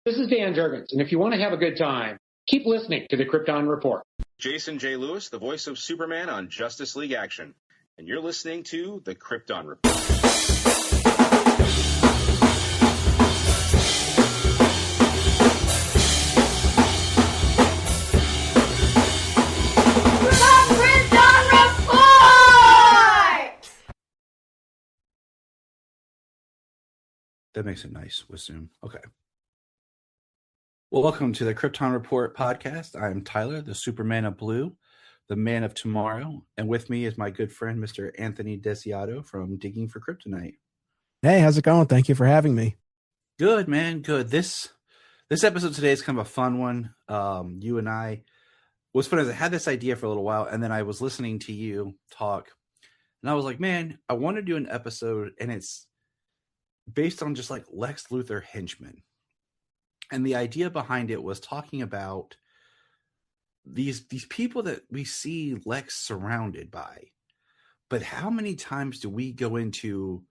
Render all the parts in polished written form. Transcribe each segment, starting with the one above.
This is Dan Jurgens, and if you want to have a good time, keep listening to the Krypton Report. Jason J. Lewis, the voice of Superman on Justice League Action, and you're listening to the Krypton Report. That makes it nice with Zoom. Okay. Well, welcome to the Krypton Report podcast. I'm Tyler, the Superman of Blue, the man of tomorrow. And with me is my good friend, Mr. Anthony Desiato from Digging for Kryptonite. Hey, how's it going? Thank you for having me. Good, man. Good. This episode today is kind of a fun one. You and I, what's funny is I had this idea for a little while, and then I was listening to you talk, and I was like, man, I want to do an episode, and it's based on just like Lex Luthor Henchmen. And the idea behind it was talking about these people that we see Lex surrounded by. But how many times do we go into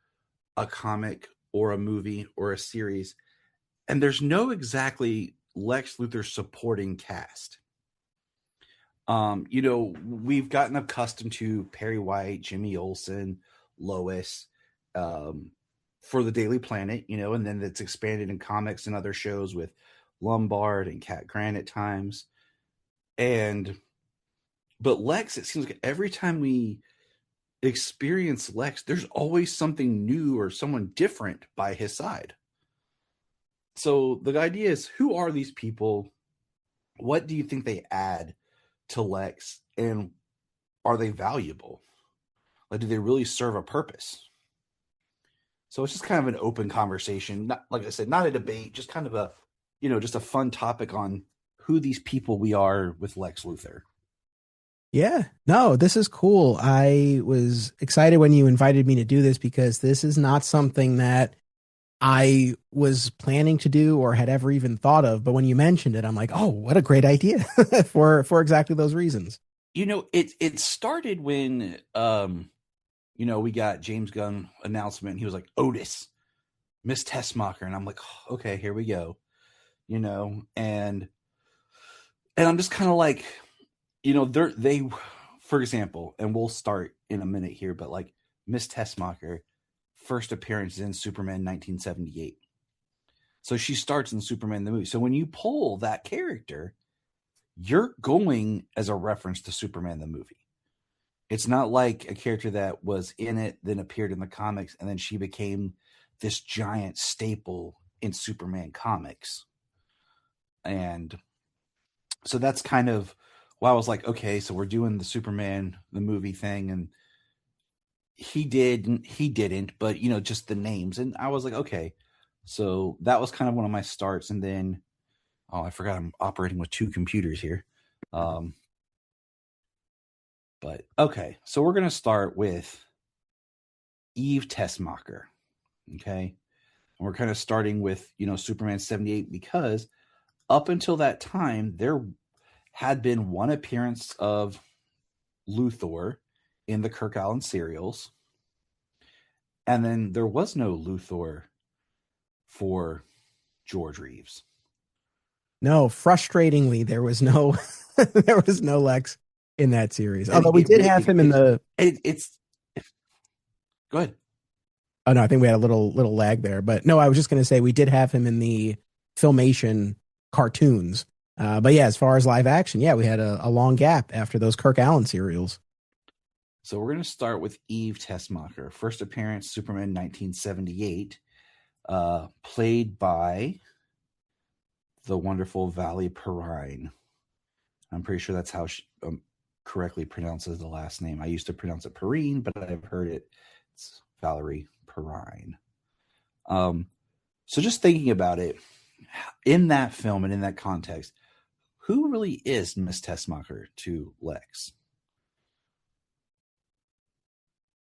a comic or a movie or a series and there's no exactly Lex Luthor supporting cast? We've gotten accustomed to Perry White, Jimmy Olsen, Lois, for the Daily Planet, and then it's expanded in comics and other shows with Lombard and Cat Grant at times. But Lex, it seems like every time we experience Lex, there's always something new or someone different by his side. So the idea is, who are these people? What do you think they add to Lex? And are they valuable? Like, do they really serve a purpose? So it's just kind of an open conversation. Not, like I said, not a debate, just kind of a, just a fun topic on who these people we are with Lex Luthor. Yeah, no, this is cool. I was excited when you invited me to do this because this is not something that I was planning to do or had ever even thought of. But when you mentioned it, I'm like, oh, what a great idea for exactly those reasons. It started when, we got James Gunn announcement. He was like, Otis, Miss Tessmacher. And I'm like, oh, okay, here we go. And I'm just kind of like, they, for example, and we'll start in a minute here, but like Miss Tessmacher, first appearance in Superman 1978. So she starts in Superman the movie. So when you pull that character, you're going as a reference to Superman the movie. It's not like a character that was in it, then appeared in the comics, and then she became this giant staple in Superman comics. And so that's kind of why I was like, okay, so we're doing the Superman, the movie thing, and he didn't, but, just the names. And I was like, okay, so that was kind of one of my starts. And then, I forgot I'm operating with two computers here. But okay, so we're going to start with Eve Tessmacher, okay? And we're kind of starting with, Superman 78, because up until that time, there had been one appearance of Luthor in the Kirk Allen serials. And then there was no Luthor for George Reeves. No, frustratingly, there was no Lex in that series. Although we did have him in the. Go ahead. Oh no, I think we had a little lag there, but no, I was just going to say we did have him in the Filmation cartoons. But yeah, as far as live action, yeah, we had a long gap after those Kirk Allen serials. So we're going to start with Eve Tessmacher. First appearance, Superman 1978, played by the wonderful Valerie Perrine. I'm pretty sure that's how she correctly pronounces the last name. I used to pronounce it Perrine, but I've heard it's Valerie Perrine. So just thinking about it, in that film and in that context, who really is Miss Tessmacher to Lex?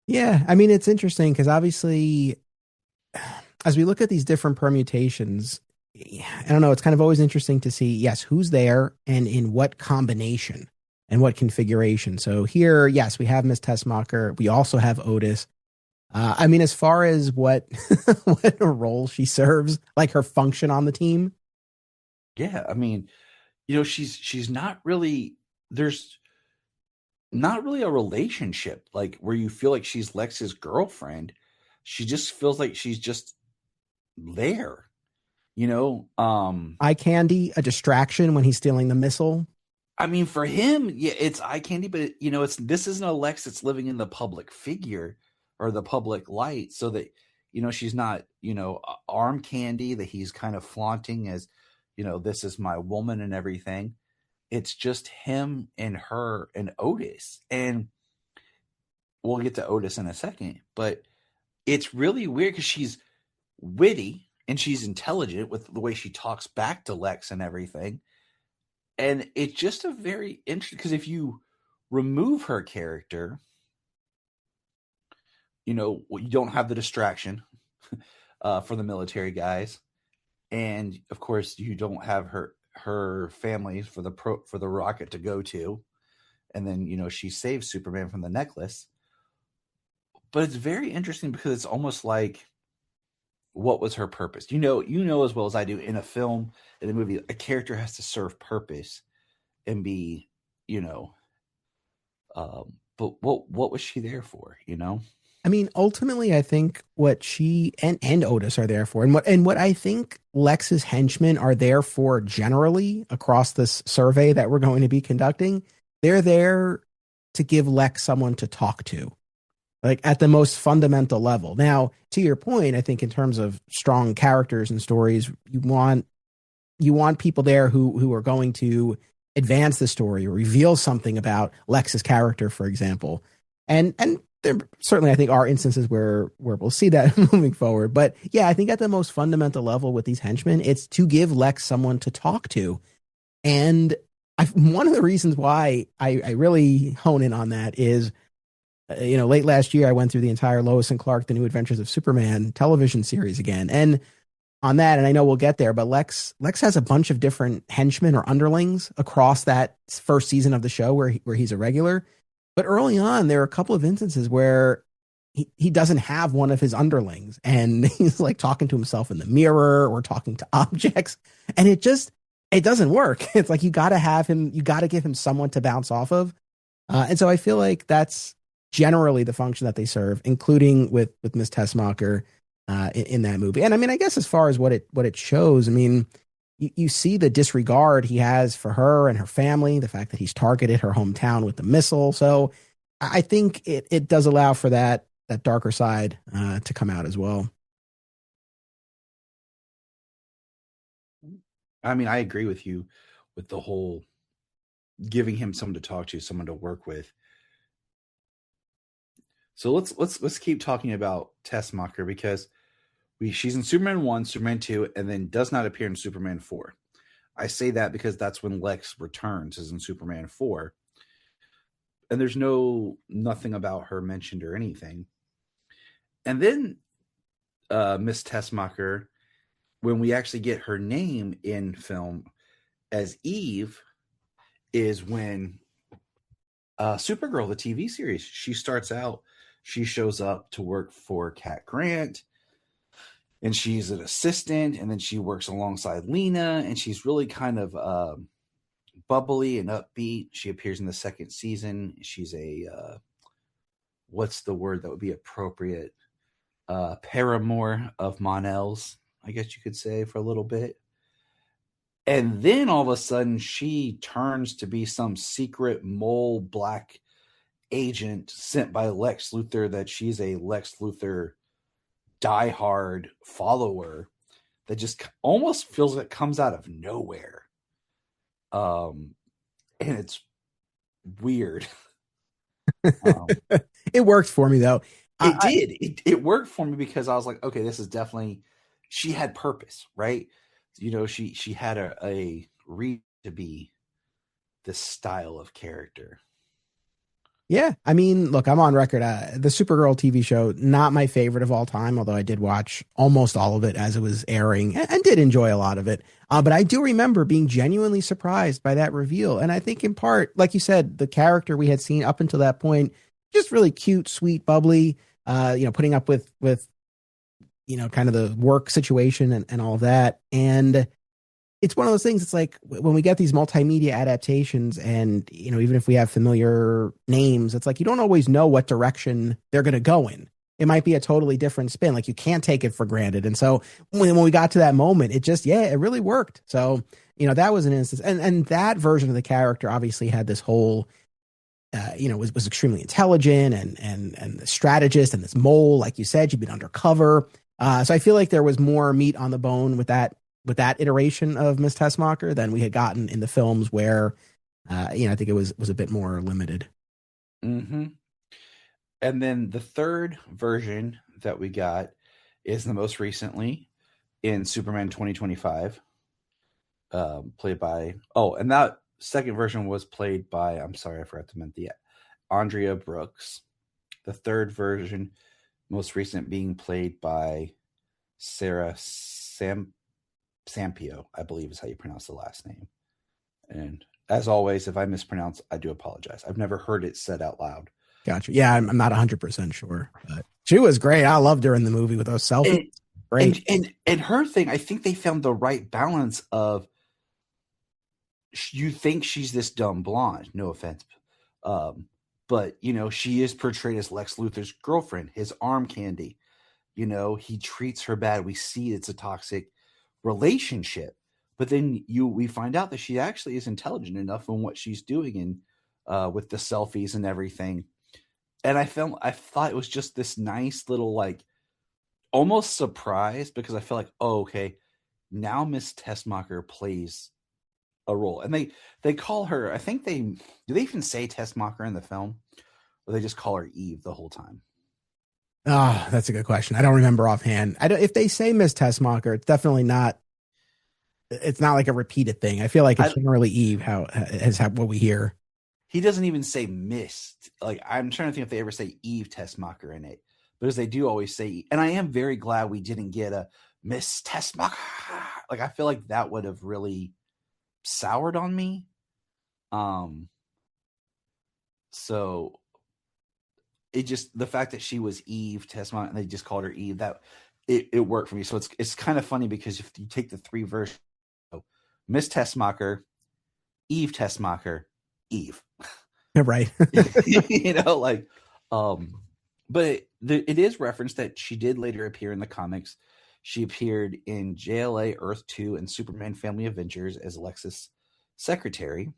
Yeah, I mean, it's interesting because obviously, as we look at these different permutations, I don't know, it's kind of always interesting to see, yes, who's there and in what combination and what configuration. So here, yes, we have Miss Tessmacher. We also have Otis. I mean, as far as what what role she serves, like her function on the team, Yeah, I mean, she's not really there's not really a relationship like where you feel like she's Lex's girlfriend. She just feels like she's just there, you know. Eye candy, a distraction when he's stealing the missile. I mean, for him, yeah, it's eye candy, but it's this isn't a Lex that's living in the public figure or the public light, so that she's not arm candy that he's kind of flaunting as this is my woman and everything. It's just him and her and Otis, and we'll get to Otis in a second, but it's really weird because she's witty and she's intelligent with the way she talks back to Lex and everything. And it's just a very interesting because if you remove her character, you don't have the distraction for the military guys, and of course you don't have her family for the rocket to go to, and then she saves Superman from the necklace. But it's very interesting because it's almost like, what was her purpose? You know as well as I do, in a film, in a movie, a character has to serve purpose and be, but what was she there for? I mean, ultimately, I think what she and Otis are there for, and what I think Lex's henchmen are there for generally across this survey that we're going to be conducting, they're there to give Lex someone to talk to, like at the most fundamental level. Now, to your point, I think in terms of strong characters and stories, you want people there who are going to advance the story or reveal something about Lex's character, for example. And there certainly, I think, are instances where we'll see that moving forward. But yeah, I think at the most fundamental level with these henchmen, it's to give Lex someone to talk to. And one of the reasons why I really hone in on that is, late last year, I went through the entire Lois and Clark, The New Adventures of Superman television series again. And on that, and I know we'll get there, but Lex has a bunch of different henchmen or underlings across that first season of the show where he's a regular. But early on, there are a couple of instances where he doesn't have one of his underlings, and he's like talking to himself in the mirror or talking to objects, and it doesn't work. It's like you got to give him someone to bounce off of, and so I feel like that's generally the function that they serve, including with Miss Tessmacher in that movie. And I mean, I guess as far as what it shows, I mean, you see the disregard he has for her and her family, the fact that he's targeted her hometown with the missile. So I think it does allow for that darker side to come out as well. I mean, I agree with you with the whole giving him someone to talk to, someone to work with. So let's keep talking about Tessmacher, because she's in Superman 1, Superman 2, and then does not appear in Superman 4. I say that because that's when Lex returns, is in Superman 4. And there's nothing about her mentioned or anything. And then Miss Tessmacher, when we actually get her name in film as Eve, is when Supergirl, the TV series, she starts out, she shows up to work for Cat Grant, and she's an assistant, and then she works alongside Lena, and she's really kind of bubbly and upbeat. She appears in the second season. She's a what's the word that would be appropriate? Paramour of Mon-El's, I guess you could say, for a little bit. And then all of a sudden she turns to be some secret mole black agent sent by Lex Luthor, that she's a Lex Luthor diehard follower that just almost feels like it comes out of nowhere. And it's weird. It worked for me though. It worked for me because I was like, okay, this is definitely, she had purpose, right? She had a reason to be this style of character. Yeah, I mean, look, I'm on record. The Supergirl TV show, not my favorite of all time, although I did watch almost all of it as it was airing and did enjoy a lot of it. But I do remember being genuinely surprised by that reveal. And I think in part, like you said, the character we had seen up until that point, just really cute, sweet, bubbly, putting up with kind of the work situation and all of that. And it's one of those things. It's like when we get these multimedia adaptations, and even if we have familiar names, it's like you don't always know what direction they're going to go in. It might be a totally different spin. Like you can't take it for granted. And so when we got to that moment, it just it really worked. So that was an instance, and that version of the character obviously had this whole was extremely intelligent and the strategist and this mole, like you said, she'd been undercover. So I feel like there was more meat on the bone with that iteration of Miss Tessmacher than we had gotten in the films where, I think it was a bit more limited. Mm-hmm. And then the third version that we got is the most recently in Superman 2025, played by, and that second version was played by, I'm sorry, I forgot to mention the Andrea Brooks. The third version, most recent, being played by Sarah Sampio, I believe is how you pronounce the last name. And as always, if I mispronounce, I do apologize. I've never heard it said out loud. Gotcha. Yeah, I'm not 100% sure, but she was great. I loved her in the movie with those selfies. Great. And her thing, I think they found the right balance of, you think she's this dumb blonde, no offense, but she is portrayed as Lex Luthor's girlfriend, his arm candy. He treats her bad. We see it's a toxic relationship, but then we find out that she actually is intelligent enough in what she's doing, and with the selfies and everything. And I thought it was just this nice little, like, almost surprise, because I feel like, okay, now Miss Tessmacher plays a role, and they call her, I think do they even say Tessmacher in the film, or they just call her Eve the whole time? Oh, that's a good question. I don't remember offhand. If they say Miss Tessmacher, it's definitely not. It's not like a repeated thing. I feel like it's generally Eve. What we hear. He doesn't even say Miss. Like, I'm trying to think if they ever say Eve Tessmacher in it, but as they do always say. And I am very glad we didn't get a Miss Tessmacher. Like, I feel like that would have really soured on me. So it just, the fact that she was Eve Tessmacher and they just called her Eve, that it worked for me. So it's kind of funny, because if you take the three versions, Miss Tessmacher, Eve Tessmacher, Eve, right? But it is referenced that she did later appear in the comics. She appeared in JLA Earth 2 and Superman Family Adventures as Lex's secretary.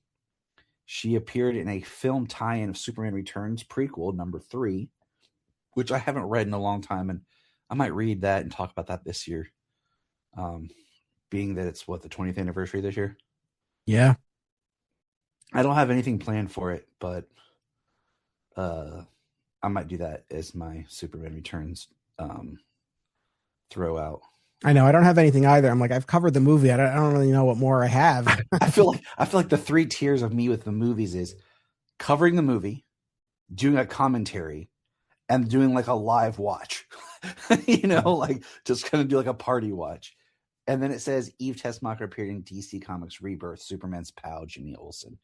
She appeared in a film tie-in of Superman Returns prequel number 3, which I haven't read in a long time, and I might read that and talk about that this year. Being that it's the 20th anniversary this year. Yeah. I don't have anything planned for it, but I might do that as my Superman Returns throw out. I know I don't have anything either. I'm like, I've covered the movie. I don't really know what more I have. I feel like the three tiers of me with the movies is covering the movie, doing a commentary, and doing like a live watch. Like just gonna do like a party watch. And then it says Eve Tessmacher appeared in DC Comics Rebirth, Superman's pal, Jimmy Olsen,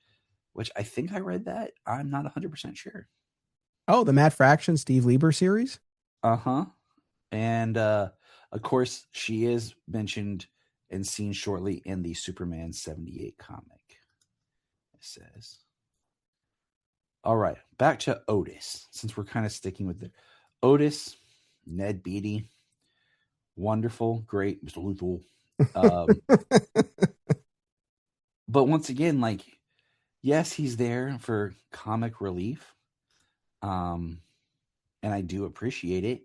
which I think I read that. I'm not 100% sure. Oh, the Matt Fraction, Steve Lieber series? Uh-huh. And of course, she is mentioned and seen shortly in the Superman 78 comic. It says. All right, back to Otis, since we're kind of sticking with it. Otis, Ned Beatty, wonderful, great, Mr. Luthor. But once again, like, yes, he's there for comic relief. And I do appreciate it.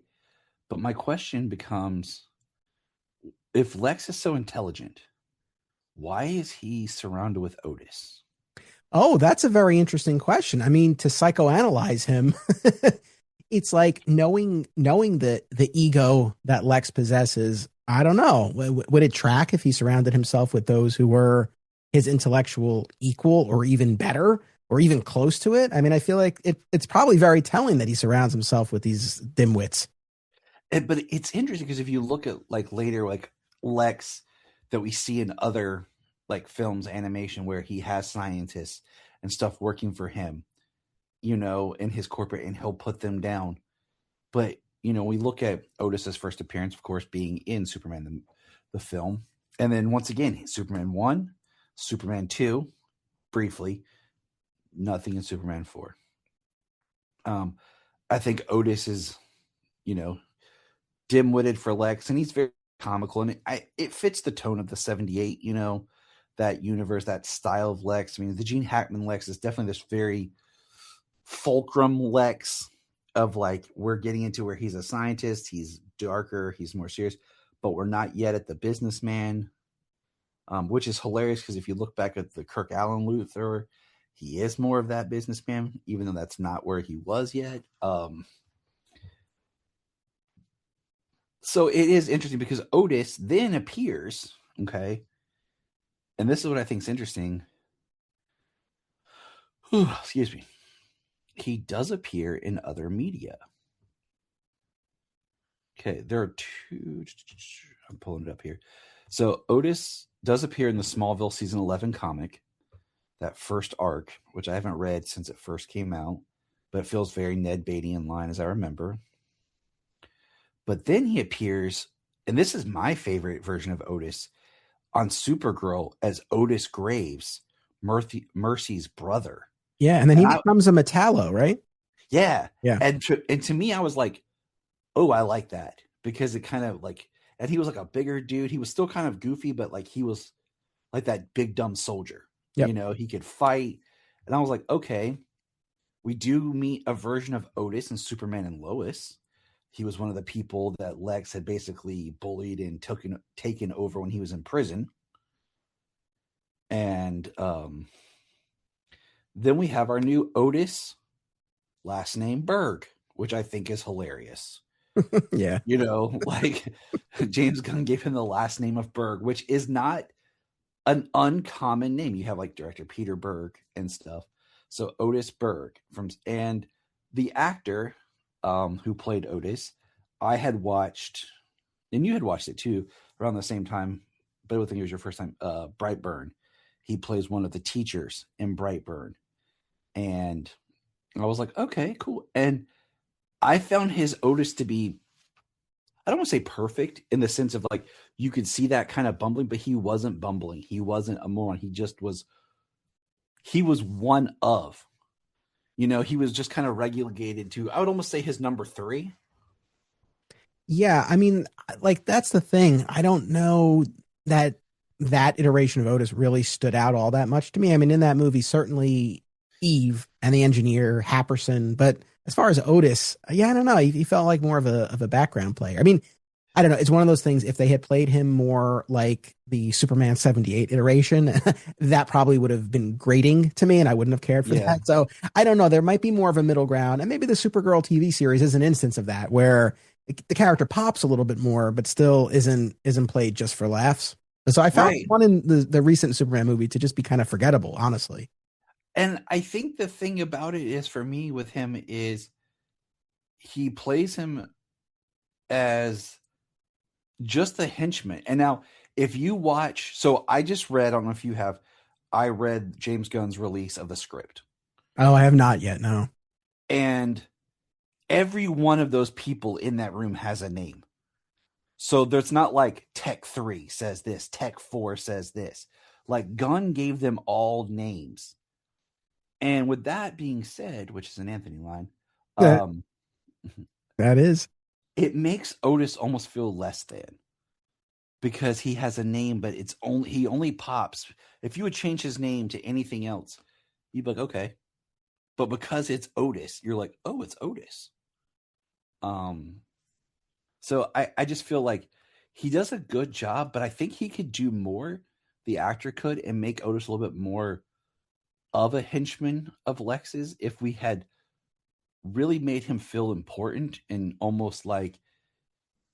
But my question becomes, if Lex is so intelligent, why is he surrounded with Otis? Oh, that's a very interesting question. I mean, to psychoanalyze him, it's like knowing the ego that Lex possesses. I don't know. Would it track if he surrounded himself with those who were his intellectual equal or even better or even close to it? I mean, I feel like it's probably very telling that he surrounds himself with these dimwits. But it's interesting because if you look at like later, like Lex that we see in other like films, animation, where he has scientists and stuff working for him, in his corporate, and he'll put them down. But, we look at Otis's first appearance, of course, being in Superman, the film. And then once again, Superman 1, Superman 2, briefly, nothing in Superman 4. I think Otis is, dim-witted for Lex, and he's very comical, and it fits the tone of the 78, that universe, that style of Lex. I mean, the Gene Hackman Lex is definitely this very fulcrum Lex of like, we're getting into where he's a scientist, he's darker, he's more serious, but we're not yet at the businessman, which is hilarious because if you look back at the Kirk Allen Luthor, he is more of that businessman, even though that's not where he was yet. So it is interesting because Otis then appears, okay, and this is what I think is interesting. Excuse me. He does appear in other media. Okay, there are two. I'm pulling it up here. So Otis does appear in the Smallville season 11 comic, that first arc, which I haven't read since it first came out, but it feels very Ned Beatty in line as I remember. But then he appears, and this is my favorite version of Otis, on Supergirl as Otis Graves, Mercy's brother. Yeah, and then he becomes a Metallo, right? Yeah. Yeah. And to me, I was like, oh, I like that. Because it kind of like, and he was like a bigger dude. He was still kind of goofy, but like he was like that big dumb soldier. Yep. He could fight. And I was like, okay, we do meet a version of Otis in Superman and Lois. He was one of the people that Lex had basically bullied and taken over when he was in prison. And then we have our new Otis, last name Berg, which I think is hilarious. Yeah. Like James Gunn gave him the last name of Berg, which is not an uncommon name. You have like director Peter Berg and stuff. So Otis Berg and the actor who played Otis, I had watched, and you had watched it too around the same time, but I think it was your first time, Brightburn. He plays one of the teachers in Brightburn. And I was like, okay, cool. And I found his Otis to be, I don't want to say perfect in the sense of like, you could see that kind of bumbling, but he wasn't bumbling. He wasn't a moron. He was one of, he was just kind of relegated to, I would almost say his number 3. Yeah. I mean, like, that's the thing. I don't know that iteration of Otis really stood out all that much to me. I mean, in that movie, certainly Eve and the engineer Happerson, but as far as Otis, yeah, I don't know. He felt like more of a background player. I mean, I don't know. It's one of those things. If they had played him more like the Superman 78 iteration, that probably would have been grating to me, and I wouldn't have cared for that. So I don't know. There might be more of a middle ground, and maybe the Supergirl TV series is an instance of that, where the character pops a little bit more, but still isn't played just for laughs. So I found one in the recent Superman movie to just be kind of forgettable, honestly. And I think the thing about it is, for me with him, is he plays him as just the henchman. And now if you watch, so I just read, I don't know if you have, I read James Gunn's release of the script. Oh, I have not yet, no. And every one of those people in that room has a name. So there's not like Tech 3 says this, Tech 4 says this. Like, Gunn gave them all names. And with that being said, which is an Anthony line, that is, it makes Otis almost feel less than, because he has a name, but he only pops. If you would change his name to anything else, you'd be like, okay. But because it's Otis, you're like, oh, it's Otis. So I just feel like he does a good job, but I think he could do more. The actor could, and make Otis a little bit more of a henchman of Lex's, if we had really made him feel important, and almost like,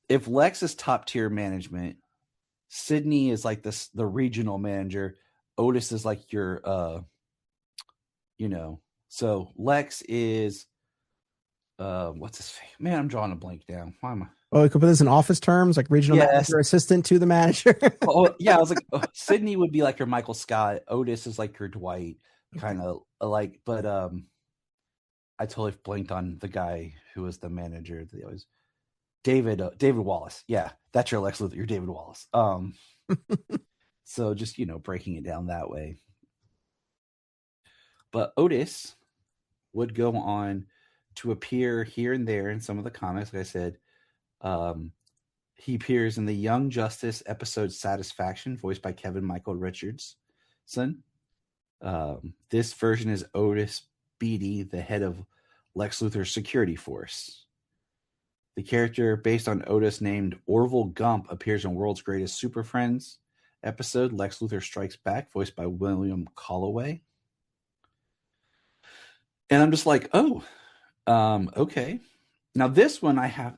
if Lex is top tier management, Sydney is like the regional manager, Otis is like your so Lex is what's his face? Man, I'm drawing a blank down. Why am I? Oh, we could put this in office terms, like regional manager, assistant to the manager. Oh, yeah, I was like, Sydney would be like your Michael Scott. Otis is like your Dwight, kind of like. But I totally blanked on the guy who was the manager. That was David Wallace. Yeah, that's your Lex Luthor. You're David Wallace. So just, breaking it down that way. But Otis would go on to appear here and there in some of the comics. Like I said, he appears in the Young Justice episode Satisfaction, voiced by Kevin Michael Richardson. This version is Otis Beatty, the head of Lex Luthor's security force. The character based on Otis named Orville Gump appears in World's Greatest Super Friends episode Lex Luthor Strikes Back, voiced by William Calloway. And I'm just like, okay. Now this one I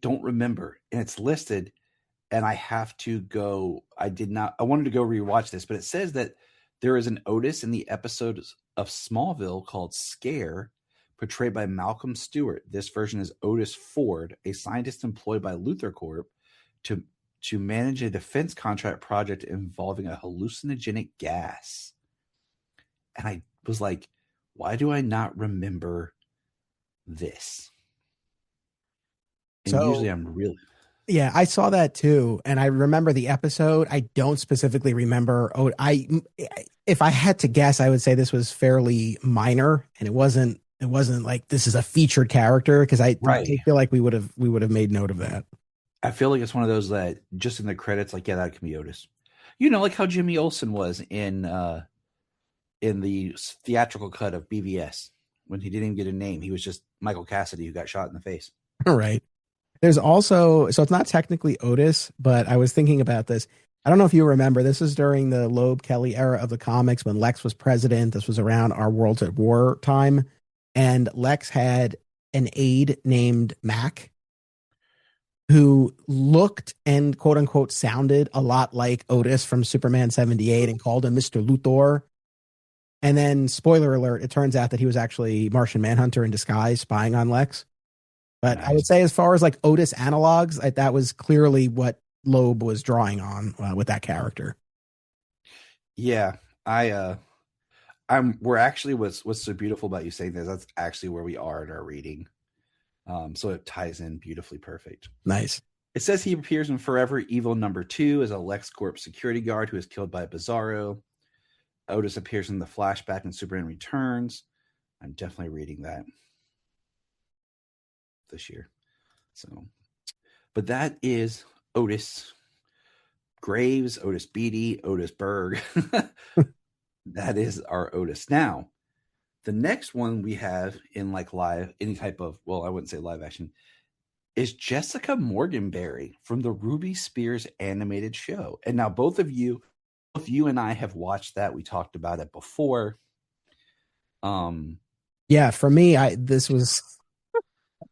don't remember, and it's listed, and I have to go. I wanted to go rewatch this, but it says that there is an Otis in the episode of Smallville called Scare, portrayed by Malcolm Stewart. This version is Otis Ford, a scientist employed by Luthor Corp to manage a defense contract project involving a hallucinogenic gas. And I was like, why do I not remember this? And usually I'm really... Yeah, I saw that too, and I remember the episode. I don't specifically remember. If I had to guess, I would say this was fairly minor, and it wasn't like this is a featured character, because I feel like we would have made note of that. I feel like it's one of those that just in the credits, like, yeah, that can be Otis. Like how Jimmy Olsen was in the theatrical cut of BVS when he didn't even get a name. He was just Michael Cassidy who got shot in the face. Right. There's also, so it's not technically Otis, but I was thinking about this. I don't know if you remember, this is during the Loeb Kelly era of the comics when Lex was president. This was around our World's at War time. And Lex had an aide named Mac who looked and quote unquote sounded a lot like Otis from Superman 78 and called him Mr. Luthor. And then, spoiler alert, it turns out that he was actually Martian Manhunter in disguise spying on Lex. But nice. I would say as far as like Otis analogs, that was clearly what Loeb was drawing on with that character. Yeah, we're actually, what's so beautiful about you saying this, that's actually where we are in our reading. So it ties in beautifully perfect. Nice. It says he appears in Forever Evil #2 as a LexCorp security guard who is killed by Bizarro. Otis appears in the flashback in Superman Returns. I'm definitely reading that this year. So, but that is Otis Graves, Otis Beatty, Otis Berg. That is our Otis. Now, the next one we have in like live, any type of, well, I wouldn't say live action, is Jessica Morganberry from the Ruby Spears animated show. And now both you and I have watched that. We talked about it before. Yeah, for me, this was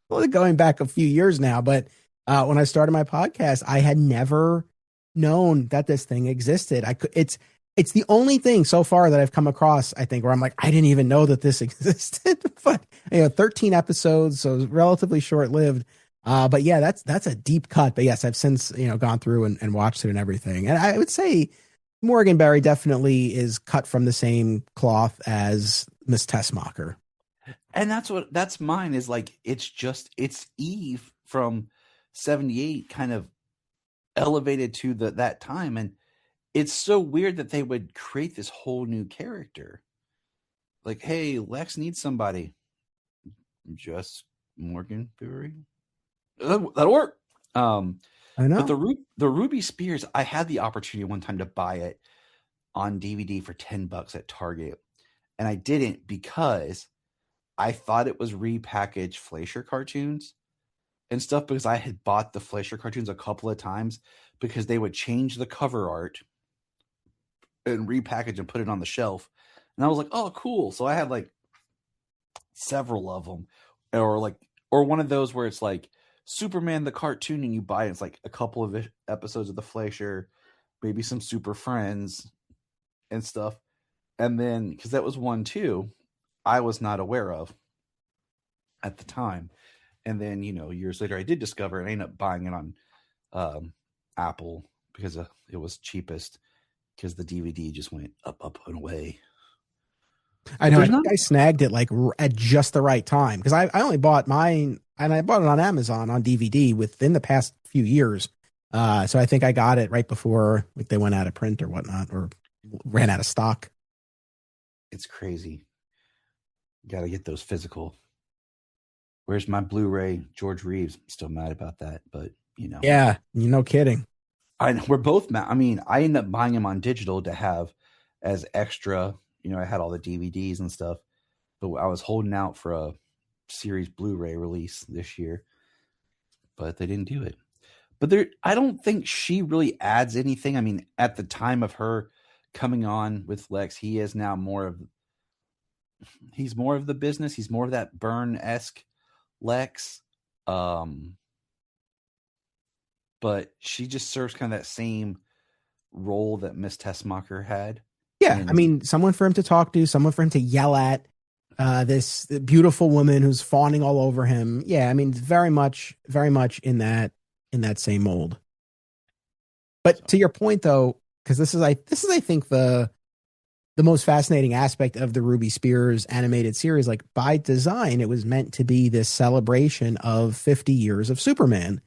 going back a few years now, but when I started my podcast, I had never known that this thing existed. It's the only thing so far that I've come across, I think, where I'm like, I didn't even know that this existed. But 13 episodes, so relatively short lived. But yeah, that's a deep cut. But yes, I've since gone through and watched it and everything. And I would say Morganberry definitely is cut from the same cloth as Miss Tessmacher. And that's mine, is like, it's Eve from 78 kind of elevated to that time. And it's so weird that they would create this whole new character. Like, hey, Lex needs somebody. Just Morganberry. That'll work. I know. But the Ruby Spears, I had the opportunity one time to buy it on DVD for $10 at Target. And I didn't because I thought it was repackaged Fleischer cartoons and stuff, because I had bought the Fleischer cartoons a couple of times because they would change the cover art and repackage and put it on the shelf. And I was like, oh, cool. So I had like several of them, or one of those where it's like Superman the cartoon and you buy it. It's like a couple of episodes of the Fleischer, maybe some Super Friends and stuff. And then, because that was one too, I was not aware of at the time. And then, years later I did discover it. I ended up buying it on Apple because it was cheapest, because the DVD just went up and away. I know. I snagged it like at just the right time, because I only bought mine, and I bought it on Amazon on DVD within the past few years. So I think I got it right before like they went out of print or whatnot, or ran out of stock. It's crazy. Got to get those physical. Where's my Blu-ray? George Reeves. I'm still mad about that, but Yeah, no kidding. We're both mad. I mean, I ended up buying them on digital to have as extra. I had all the DVDs and stuff, but I was holding out for a series Blu-ray release this year, but they didn't do it. But I don't think she really adds anything. I mean, at the time of her coming on with Lex, he is now he's more of the business. He's more of that Byrne-esque Lex. But she just serves kind of that same role that Miss Tessmacher had. Yeah, I mean, someone for him to talk to, someone for him to yell at, this beautiful woman who's fawning all over him. Yeah, I mean, very much in that same mold. But to your point, though, because this is I think the most fascinating aspect of the Ruby Spears animated series. Like by design, it was meant to be this celebration of 50 years of Superman.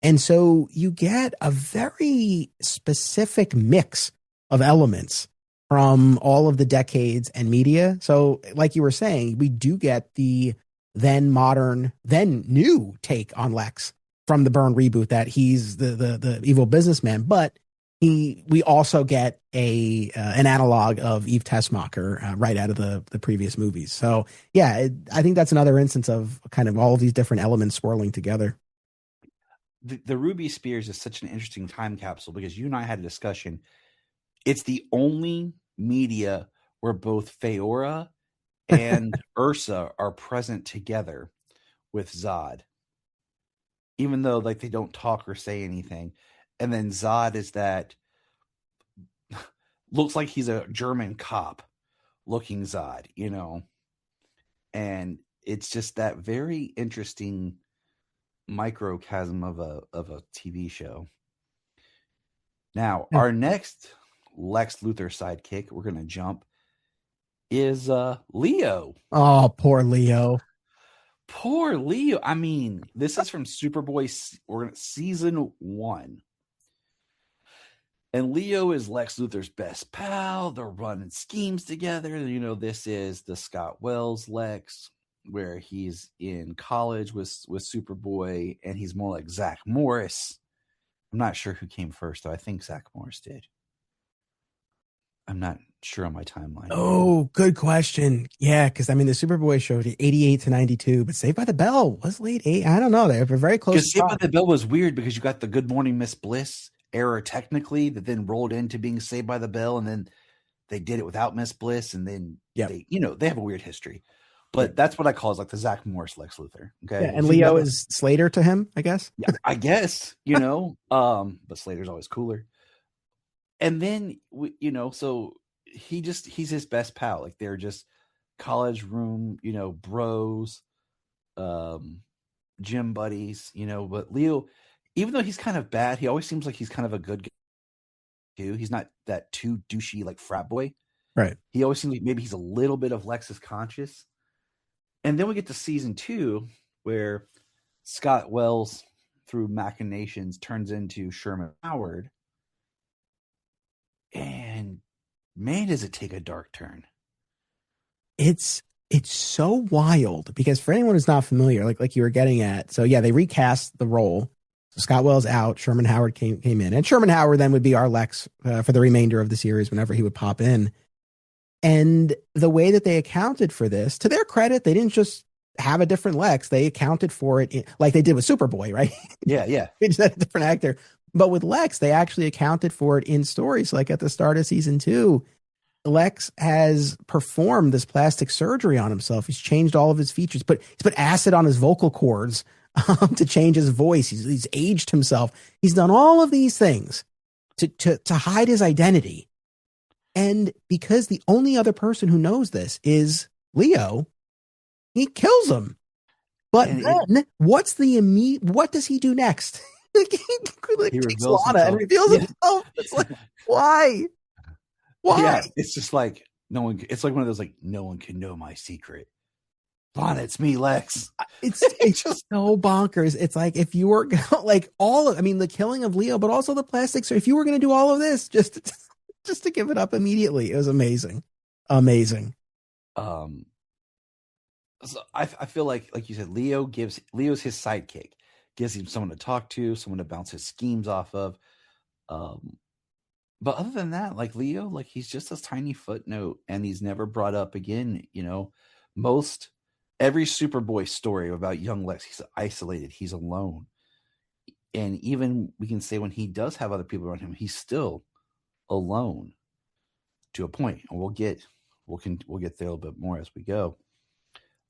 And so you get a very specific mix of elements from all of the decades and media. So like you were saying, we do get the then modern, then new take on Lex from the Byrne reboot, that he's the evil businessman, but we also get an analog of Eve Tessmacher right out of the previous movies. So yeah, I think that's another instance of kind of all of these different elements swirling together. The Ruby Spears is such an interesting time capsule because you and I had a discussion. It's the only media where both Feora and Ursa are present together with Zod, even though like they don't talk or say anything. And then Zod is that looks like he's a German cop looking Zod, and it's just that very interesting microcosm of a TV show. Now, our next Lex Luthor sidekick, we're going to jump, is Leo. Oh, poor Leo. Poor Leo. I mean, this is from Superboy season 1. And Leo is Lex Luthor's best pal. They're running schemes together. This is the Scott Wells Lex, where he's in college with Superboy, and he's more like Zach Morris. I'm not sure who came first, though. I think Zach Morris did. I'm not sure on my timeline. Oh, good question. Yeah, because I mean, the Superboy showed 88 to 92, but Saved by the Bell was late 8. I don't know. They were very close. Because Saved by the Bell was weird because you got the Good Morning Miss Bliss era technically that then rolled into being Saved by the Bell, and then they did it without Miss Bliss, and then they have a weired history. But that's what I call is like the Zach Morris Lex Luthor. Okay. Yeah, and Leo is Slater to him, I guess. Yeah, I guess, but Slater's always cooler. And then, so he's his best pal. Like they're just college room, bros, gym buddies, but Leo, even though he's kind of bad, he always seems like he's kind of a good guy too. He's not that too douchey like frat boy. Right. He always seems like maybe he's a little bit of Lexus conscious. And then we get to season 2 where Scott Wells, through machinations, turns into Sherman Howard. And man, does it take a dark turn. It's so wild because for anyone who's not familiar, like you were getting at, so yeah, they recast the role. So Scott Wells out, Sherman Howard came in, and Sherman Howard then would be our Lex for the remainder of the series whenever he would pop in. And the way that they accounted for this, to their credit, they didn't just have a different Lex. They accounted for it like they did with Superboy, right? Yeah. They just had a different actor. But with Lex, they actually accounted for it in stories. Like at the start of season 2, Lex has performed this plastic surgery on himself. He's changed all of his features, but he's put acid on his vocal cords to change his voice. He's aged himself. He's done all of these things to hide his identity. And because the only other person who knows this is Leo, he kills him. But then what does he do next? he takes Lana and reveals himself. It's like, why? Yeah, it's just like no one. It's like one of those like no one can know my secret. Vaughn, it's me, Lex. It's just so bonkers. It's like if you were like the killing of Leo, but also the plastics. If you were going to do all of this, just to give it up immediately, it was amazing, amazing. So I feel like you said, Leo's his sidekick, gives him someone to talk to, someone to bounce his schemes off of. But other than that, like Leo, like he's just a tiny footnote, and he's never brought up again. Every Superboy story about young Lex, he's isolated, he's alone, and even we can say when he does have other people around him, he's still alone to a point. And we'll get there a little bit more as we go.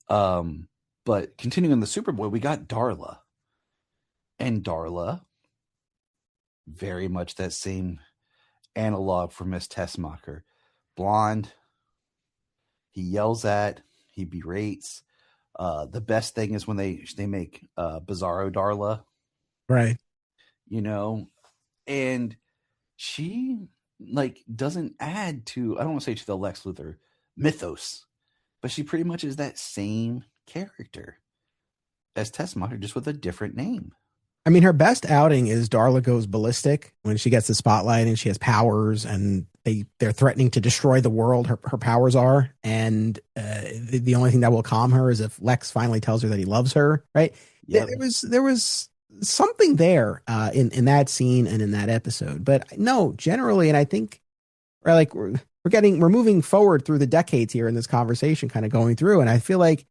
But continuing the Superboy, we got Darla, and Darla, very much that same analog for Miss Tessmacher. Blonde, he yells at, he berates. The best thing is when they make Bizarro Darla, right? And she like doesn't add to, I don't want to say to the Lex Luthor mythos, but she pretty much is that same character as Tessmacher, just with a different name. I mean, her best outing is Darla goes ballistic when she gets the spotlight and she has powers, and they're threatening to destroy the world. Her powers are, and the only thing that will calm her is if Lex finally tells her that he loves her. Right? Yep. There was something there in that scene and in that episode, but no, generally, and I think we're moving forward through the decades here in this conversation, kind of going through, and I feel like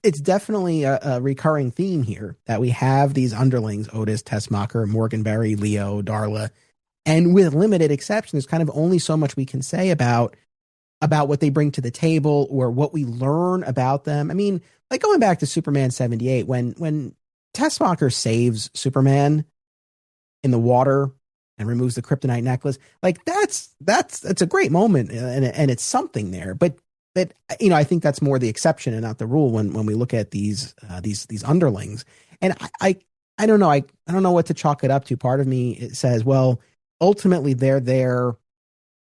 it's definitely a recurring theme here that we have these underlings: Otis, Tessmacher, Morganberry, Leo, Darla, and with limited exception, there's kind of only so much we can say about what they bring to the table or what we learn about them. I mean, like going back to Superman 78, when Tessmacher saves Superman in the water and removes the kryptonite necklace, like that's a great moment, and it's something there, but I think that's more the exception and not the rule when we look at these underlings. And I don't know. I don't know what to chalk it up to. Part of me, it says, well, ultimately they're there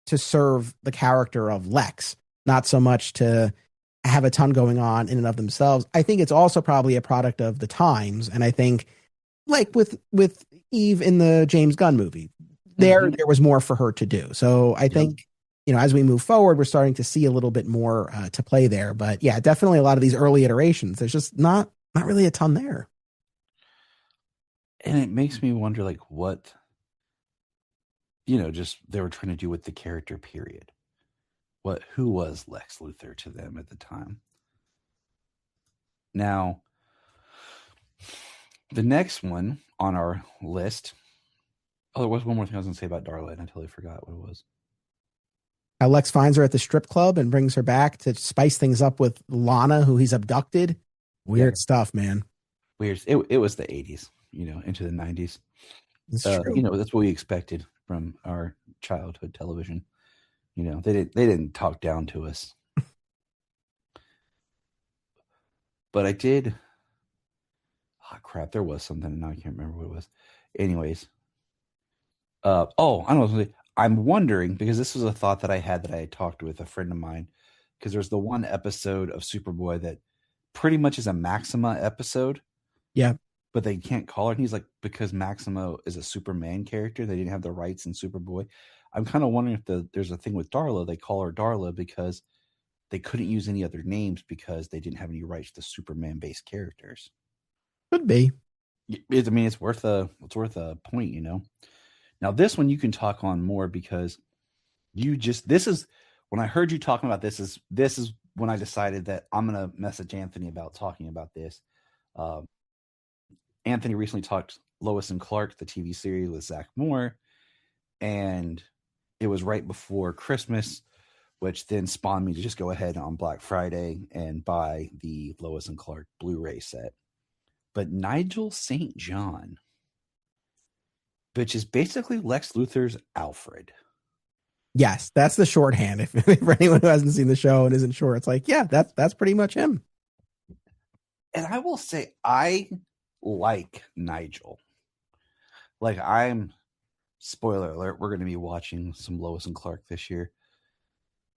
to serve the character of Lex, not so much to have a ton going on in and of themselves. I think it's also probably a product of the times. And I think like with Eve in the James Gunn movie, there was more for her to do. So I think, as we move forward, we're starting to see a little bit more to play there. But yeah, definitely a lot of these early iterations, there's just not really a ton there. And it makes me wonder, like, what, just they were trying to do with the character, period. Who was Lex Luthor to them at the time? Now, the next one on our list. Oh, there was one more thing I was going to say about Darla, and I totally forgot what it was. How Lex finds her at the strip club and brings her back to spice things up with Lana, who he's abducted. Weird stuff, man. Weird. It was the 80s, into the 90s. It's true. That's what we expected from our childhood television. They didn't talk down to us. But I did. Oh, crap. There was something, and now I can't remember what it was. Anyways. I don't know. I'm wondering, because this was a thought that I had talked with a friend of mine, because there's the one episode of Superboy that pretty much is a Maxima episode. Yeah. But they can't call her. And he's like, because Maxima is a Superman character, they didn't have the rights in Superboy. I'm kind of wondering if there's a thing with Darla. They call her Darla because they couldn't use any other names because they didn't have any rights to Superman-based characters. Could be. It's worth a point, Now, this one you can talk on more because this is when I heard you talking about this is when I decided that I'm going to message Anthony about talking about this. Anthony recently talked Lois and Clark, the TV series with Zach Moore, and it was right before Christmas, which then spawned me to just go ahead on Black Friday and buy the Lois and Clark Blu-ray set. But Nigel St. John, which is basically Lex Luthor's Alfred. Yes, that's the shorthand. For anyone who hasn't seen the show and isn't sure, it's like, yeah, that's pretty much him. And I will say, I like Nigel. Like, spoiler alert, we're going to be watching some Lois and Clark this year.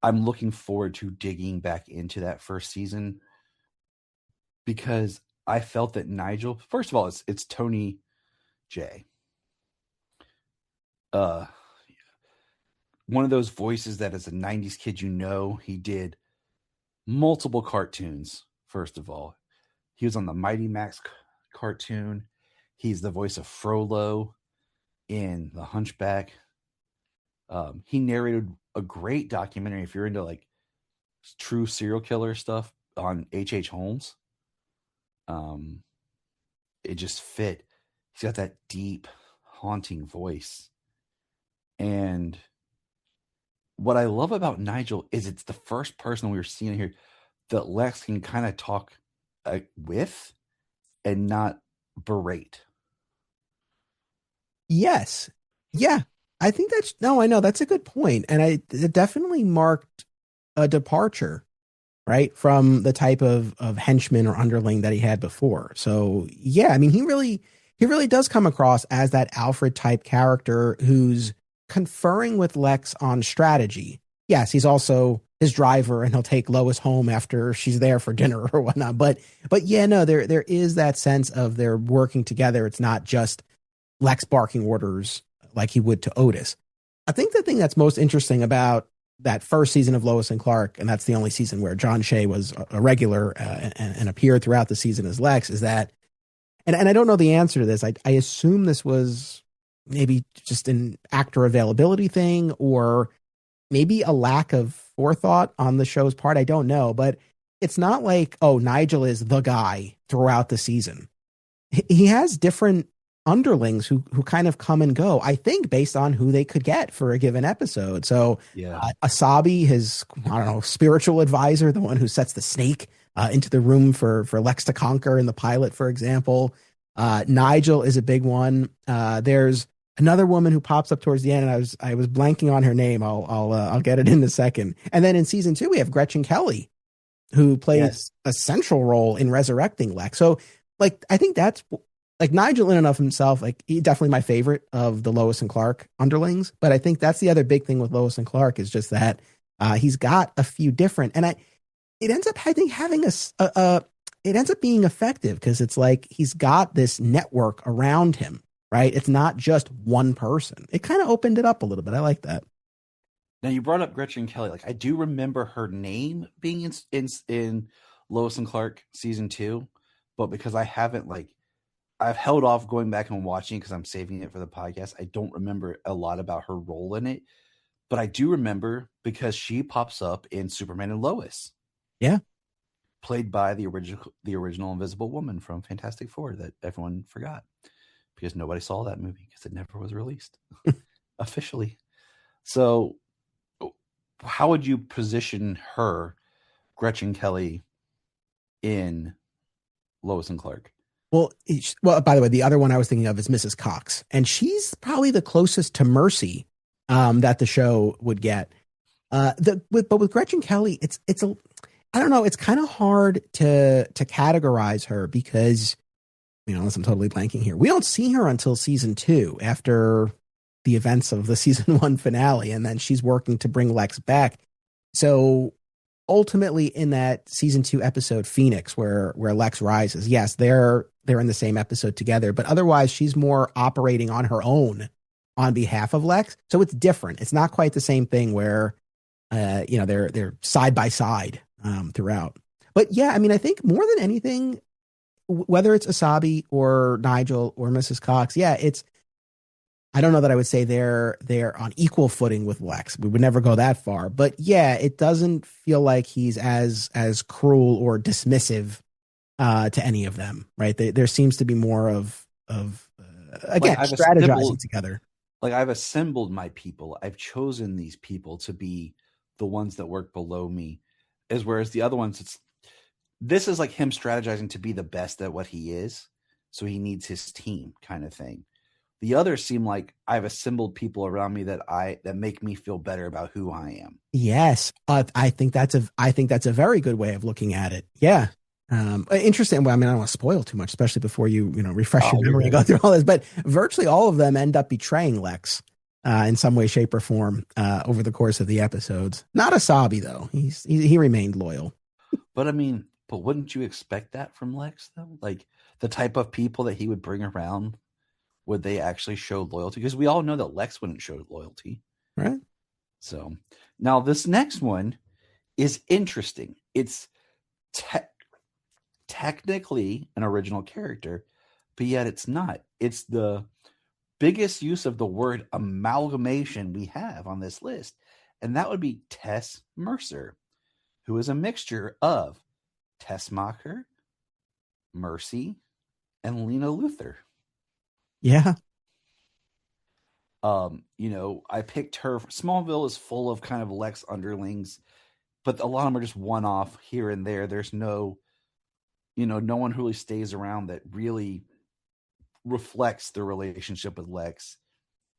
I'm looking forward to digging back into that first season because I felt that Nigel, first of all, it's Tony J. One of those voices that as a 90s kid, he did multiple cartoons, first of all. He was on the Mighty Max cartoon. He's the voice of Frollo in The Hunchback. He narrated a great documentary, if you're into like true serial killer stuff, on H.H. Holmes. It just fit. He's got that deep, haunting voice. And what I love about Nigel is it's the first person we were seeing here that Lex can kind of talk with and not berate. Yes. Yeah. I think I know that's a good point. And it definitely marked a departure, right, from the type of henchman or underling that he had before. So yeah, I mean, he really does come across as that Alfred type character who's conferring with Lex on strategy. Yes, he's also his driver, and he'll take Lois home after she's there for dinner or whatnot. But yeah, no, there is that sense of they're working together. It's not just Lex barking orders like he would to Otis. I think the thing that's most interesting about that first season of Lois and Clark, and that's the only season where John Shea was a regular and appeared throughout the season as Lex, is that, and I don't know the answer to this. I assume this was maybe just an actor availability thing, or maybe a lack of forethought on the show's part. I don't know, but it's not like, oh, Nigel is the guy throughout the season. He has different underlings who kind of come and go, I think, based on who they could get for a given episode. So Asabi, his, I don't know, spiritual advisor, the one who sets the snake into the room for Lex to conquer in the pilot, for example. Nigel is a big one. There's another woman who pops up towards the end, and I was blanking on her name. I'll get it in a second. And then in season 2, we have Gretchen Kelly, who plays a central role in resurrecting Lex. So like, I think that's like Nigel in and of himself, like he definitely my favorite of the Lois and Clark underlings. But I think that's the other big thing with Lois and Clark is just that he's got a few different, and it ends up, I think, having it ends up being effective because it's like he's got this network around him, right? It's not just one person. It kind of opened it up a little bit. I like that. Now you brought up Gretchen Kelly. Like I do remember her name being in Lois and Clark season 2, but because I haven't I've held off going back and watching because I'm saving it for the podcast. I don't remember a lot about her role in it, but I do remember because she pops up in Superman and Lois. Yeah. Played by the original Invisible Woman from Fantastic Four that everyone forgot because nobody saw that movie because it never was released officially. So how would you position her, Gretchen Kelly, in Lois and Clark? Well, by the way, the other one I was thinking of is Mrs. Cox, and she's probably the closest to Mercy that the show would get. But with Gretchen Kelly, it's I don't know, it's kind of hard to categorize her because, unless I'm totally blanking here, we don't see her until season 2 after the events of the season 1 finale, and then she's working to bring Lex back. So ultimately, in that season 2 episode Phoenix, where Lex rises, yes, they're in the same episode together, but otherwise she's more operating on her own on behalf of Lex. So it's different. It's not quite the same thing where they're side by side throughout. But yeah, I mean, I think more than anything, whether it's Asabi or Nigel or Mrs. Cox, I don't know that I would say they're on equal footing with Lex. We would never go that far, but yeah, it doesn't feel like he's as cruel or dismissive to any of them, right? There seems to be more of again, strategizing together. Like I've assembled my people. I've chosen these people to be the ones that work below me, whereas the other ones, this is like him strategizing to be the best at what he is, so he needs his team kind of thing. The others seem like I've assembled people around me that make me feel better about who I am. Yes, I think that's a very good way of looking at it. Yeah, interesting. Well, I mean, I don't want to spoil too much, especially before you refresh your memory and go through all this. But virtually all of them end up betraying Lex in some way, shape, or form over the course of the episodes. Not Asabi though; he remained loyal. But I mean, But wouldn't you expect that from Lex, though? Like, the type of people that he would bring around, would they actually show loyalty? Because we all know that Lex wouldn't show loyalty. Right. So, now this next one is interesting. It's technically an original character, but yet it's not. It's the biggest use of the word amalgamation we have on this list, and that would be Tess Mercer, who is a mixture of Tessmacher, Mercy, and Lena Luthor. Yeah. I picked her. Smallville is full of kind of Lex underlings, but a lot of them are just one-off here and there. There's no one who really stays around that really reflects the relationship with Lex.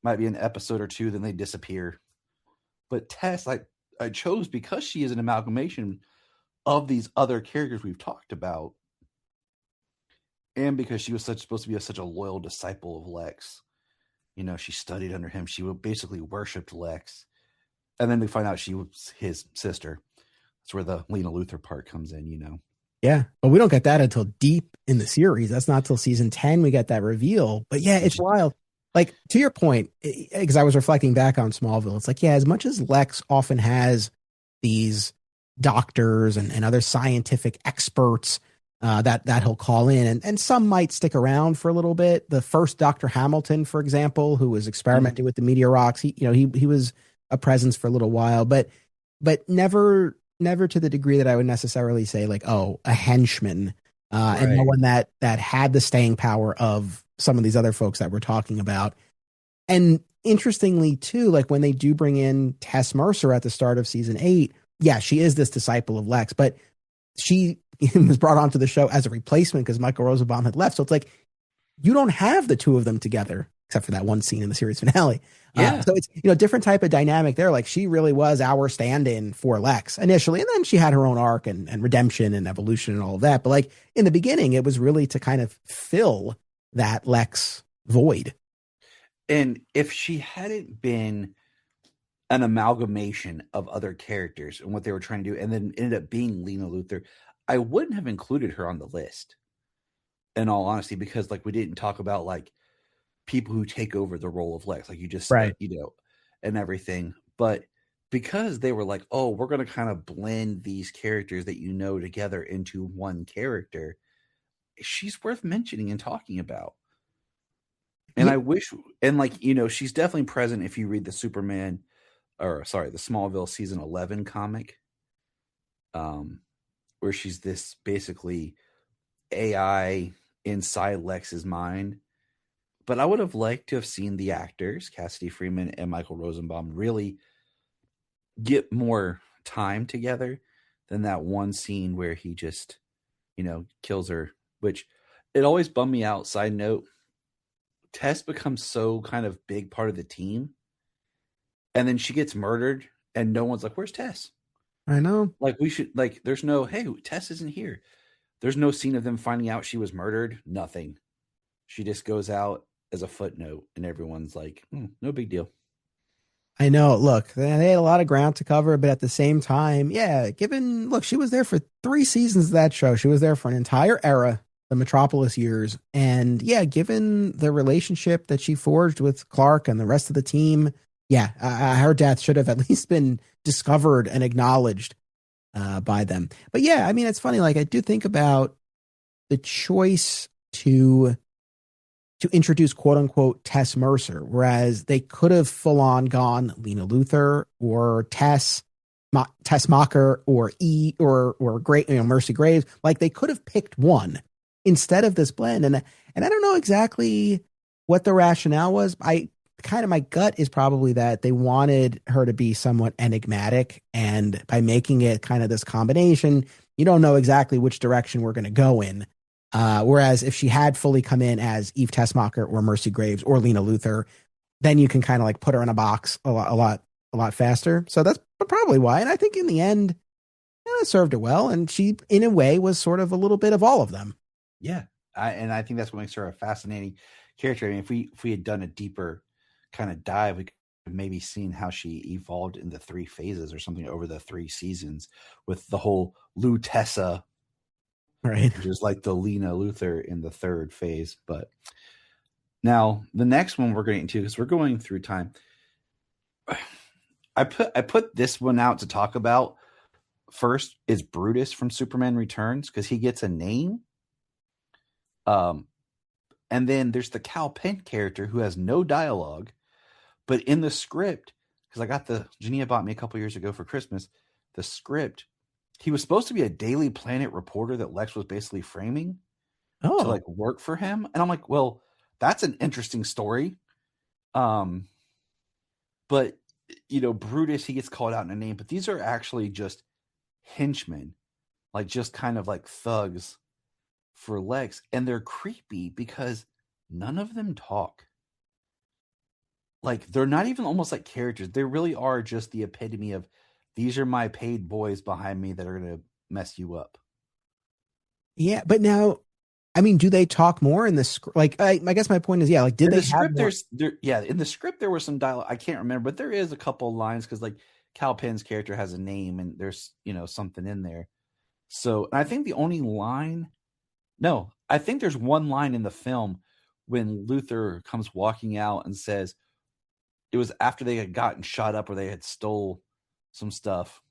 Might be an episode or two, then they disappear. But Tess, I chose because she is an amalgamation of these other characters we've talked about, and because she was supposed to be such a loyal disciple of Lex. She studied under him. She basically worshipped Lex, and then we find out she was his sister. That's where the Lena Luthor part comes in. Yeah, but we don't get that until deep in the series. That's not till season 10 we get that reveal. But yeah, it's wild. Like, to your point, because I was reflecting back on Smallville, it's like, yeah, as much as Lex often has these doctors and other scientific experts that he'll call in, and some might stick around for a little bit. The first Dr. Hamilton, for example, who was experimenting with the meteor rocks, he was a presence for a little while, but never to the degree that I would necessarily say, like, oh, a henchman, right. And no one that had the staying power of some of these other folks that we're talking about. And interestingly too, like when they do bring in Tess Mercer at the start of season 8, yeah, she is this disciple of Lex, but she was brought onto the show as a replacement because Michael Rosenbaum had left. So it's like, you don't have the two of them together, except for that one scene in the series finale. Yeah. So it's, different type of dynamic there. Like, she really was our stand-in for Lex initially. And then she had her own arc and redemption and evolution and all of that. But like in the beginning, it was really to kind of fill that Lex void. And if she hadn't been an amalgamation of other characters and what they were trying to do, and then ended up being Lena Luthor, I wouldn't have included her on the list, in all honesty, because like we didn't talk about like people who take over the role of Lex, like you just said, and everything. But because they were like, oh, we're going to kind of blend these characters that together into one character, she's worth mentioning and talking about. And I wish, and like, she's definitely present if you read the the Smallville season 11 comic, where she's this basically AI inside Lex's mind. But I would have liked to have seen the actors, Cassidy Freeman and Michael Rosenbaum, really get more time together than that one scene where he just, kills her, which it always bummed me out. Side note, Tess becomes so kind of big part of the team, and then she gets murdered and no one's like, where's Tess? I know. Like, we should, like, there's no, hey, Tess isn't here. There's no scene of them finding out she was murdered. Nothing. She just goes out as a footnote, and everyone's like, no big deal. I know. Look, they had a lot of ground to cover, but at the same time, she was there for 3 seasons of that show. She was there for an entire era, the Metropolis years. And given the relationship that she forged with Clark and the rest of the team, her death should have at least been discovered and acknowledged by them. But it's funny. Like, I do think about the choice to introduce quote unquote Tess Mercer, whereas they could have full on gone Lena Luthor or Tessmacher or Mercy Graves. Like, they could have picked one instead of this blend. And I don't know exactly what the rationale was. My gut is probably that they wanted her to be somewhat enigmatic, and by making it kind of this combination, you don't know exactly which direction we're going to go in. Whereas if she had fully come in as Eve Tessmacher or Mercy Graves or Lena Luthor, then you can kind of like put her in a box a lot faster. So that's probably why. And I think in the end, it served her well. And she, in a way, was sort of a little bit of all of them. Yeah. I think that's what makes her a fascinating character. I mean, if we had done a deeper kind of dive, we could have maybe seen how she evolved in the 3 phases or something over the 3 seasons with the whole Lutessa Right. which is like the Lena Luthor in the third phase. But now the next one we're getting to, because we're going through time. I put this one out to talk about first is Brutus from Superman Returns, because he gets a name. And then there's the Cal Penn character who has no dialogue, but in the script, because I got Jania bought me a couple years ago for Christmas, the script, he was supposed to be a Daily Planet reporter that Lex was basically framing to like work for him. And I'm like, well, that's an interesting story. But Brutus, he gets called out in a name, but these are actually just henchmen, like just kind of like thugs for Lex. And they're creepy because none of them talk. Like, they're not even almost like characters. They really are just the epitome of, these are my paid boys behind me that are going to mess you up. Yeah, but now, I mean, do they talk more in the script? Like, I guess my point is, yeah, like, did in they the script, have more? in the script there was some dialogue. I can't remember, but there is a couple of lines because like Cal Penn's character has a name and there's something in there. So I think the only line, no, I think there's one line in the film when Luthor comes walking out and says, it was after they had gotten shot up or they had stole some stuff.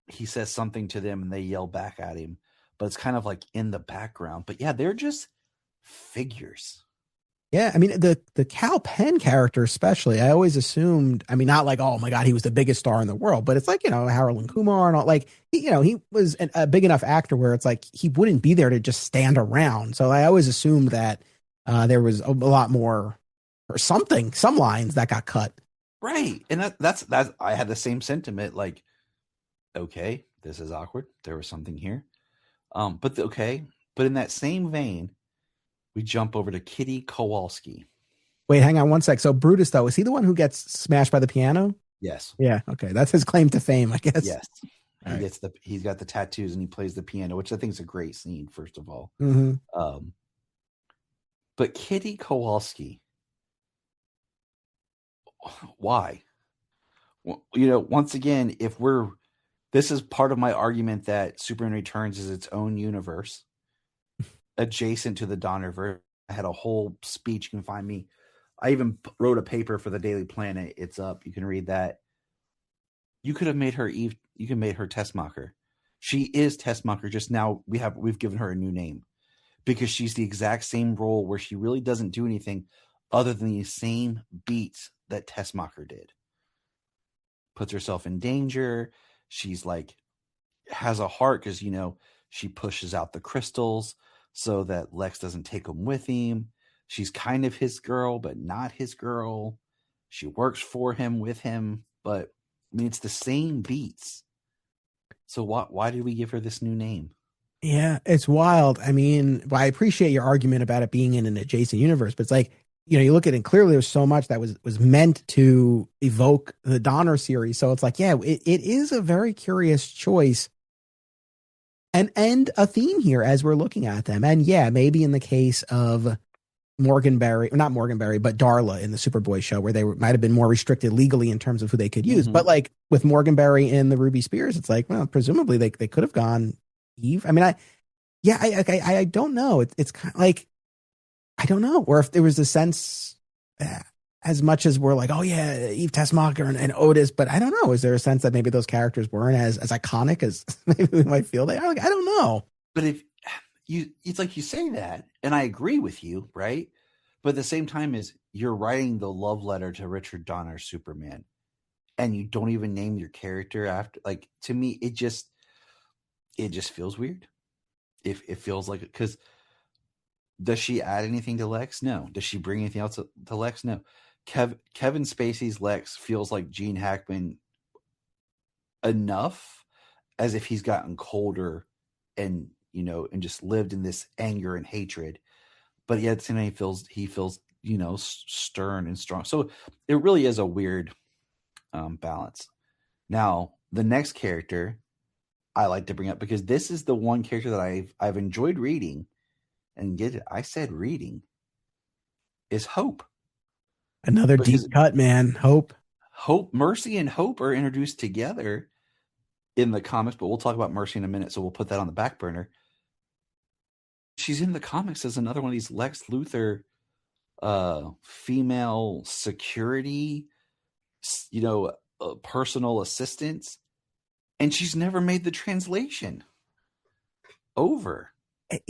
He says something to them and they yell back at him, but it's kind of like in the background. But yeah, they're just figures. Yeah, I mean, the Cal Penn character especially, I always assumed, I mean, not like, oh my God, he was the biggest star in the world, but it's like, Harold and Kumar and all, like, he was a big enough actor where it's like he wouldn't be there to just stand around. So I always assumed that there was a lot more or some lines that got cut. Right. And that's I had the same sentiment, like, okay, this is awkward. There was something here. But in that same vein, we jump over to Kitty Kowalski. Wait, hang on one sec. So Brutus, though, is he the one who gets smashed by the piano? Yes. Yeah. Okay. That's his claim to fame, I guess. Yes. He's got the tattoos and he plays the piano, which I think is a great scene, first of all. Mm-hmm. But Kitty Kowalski, why? Well, once again, this is part of my argument that Superman Returns is its own universe adjacent to the Donnerverse. I had a whole speech. You can find me. I even wrote a paper for the Daily Planet. It's up. You can read that. You could have made her Eve. You can make her Tessmacher. She is Tessmacher. Just now we've given her a new name because she's the exact same role where she really doesn't do anything other than the same beats that Tessmacher did. Puts herself in danger. She's like, has a heart because, she pushes out the crystals so that Lex doesn't take them with him. She's kind of his girl, but not his girl. She works for him, with him, but I mean, it's the same beats. So why did we give her this new name? Yeah, it's wild. I mean, I appreciate your argument about it being in an adjacent universe, but it's like, you look at it and clearly there's so much that was meant to evoke the Donner series. So it's like, yeah, it is a very curious choice and a theme here as we're looking at them. And yeah, maybe in the case of not Morganberry, but Darla in the Superboy show, where they might have been more restricted legally in terms of who they could use. Mm-hmm. But like with Morganberry in the Ruby Spears, it's like, well, presumably they could have gone Eve. I mean, I don't know. It's kind of like, I don't know. Or if there was a sense, as much as we're like, oh yeah, Eve Tessmacher and Otis, but I don't know. Is there a sense that maybe those characters weren't as iconic as maybe we might feel they are? Like, I don't know. But it's like you say that, and I agree with you, right? But at the same time, you're writing the love letter to Richard Donner's Superman, and you don't even name your character after. Like, to me, it just feels weird. It feels like it, because does she add anything to Lex? No. Does she bring anything else to Lex? No. Kevin Spacey's Lex feels like Gene Hackman enough, as if he's gotten colder and and just lived in this anger and hatred, but yet he feels stern and strong. So it really is a weird balance. Now the next character I like to bring up, because this is the one character that I've enjoyed reading, and get it, I said reading, is Hope. Another deep cut, man. Hope, Mercy and Hope are introduced together in the comics, but we'll talk about Mercy in a minute, so we'll put that on the back burner. she's in the comics as another one of these Lex Luthor female security, personal assistants, and she's never made the translation over.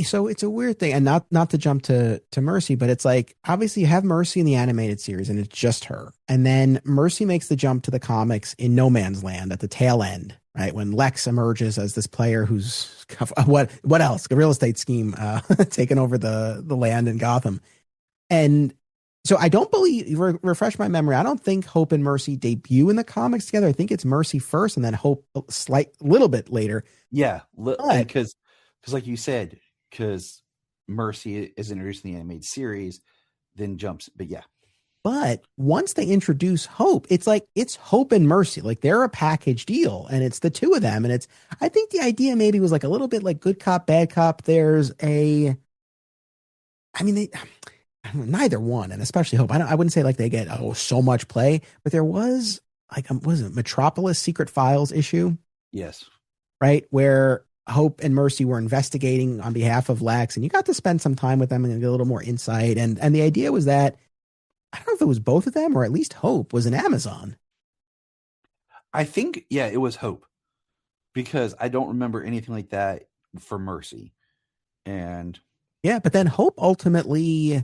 So it's a weird thing, and not to jump to Mercy, but it's like obviously you have Mercy in the animated series, and it's just her, and then Mercy makes the jump to the comics in No Man's Land at the tail end, right when Lex emerges as this player who's what else? The real estate scheme taking over the land in Gotham, and so I don't believe refresh my memory. I don't think Hope and Mercy debut in the comics together. I think it's Mercy first, and then Hope a little bit later. Yeah, because like you said, because Mercy is introduced in the animated series, then jumps. But yeah. But once they introduce Hope, it's like it's Hope and Mercy. Like they're a package deal, and it's the two of them. And I think the idea maybe was like a little bit like good cop, bad cop. Neither one, and especially Hope. I wouldn't say like they get so much play, but there was like was it Metropolis Secret Files issue? Yes. Right, where Hope and Mercy were investigating on behalf of Lex, and you got to spend some time with them and get a little more insight. And the idea was that I don't know if it was both of them or at least Hope was an Amazon. I think, yeah, it was Hope, because I don't remember anything like that for Mercy. And yeah, but then Hope ultimately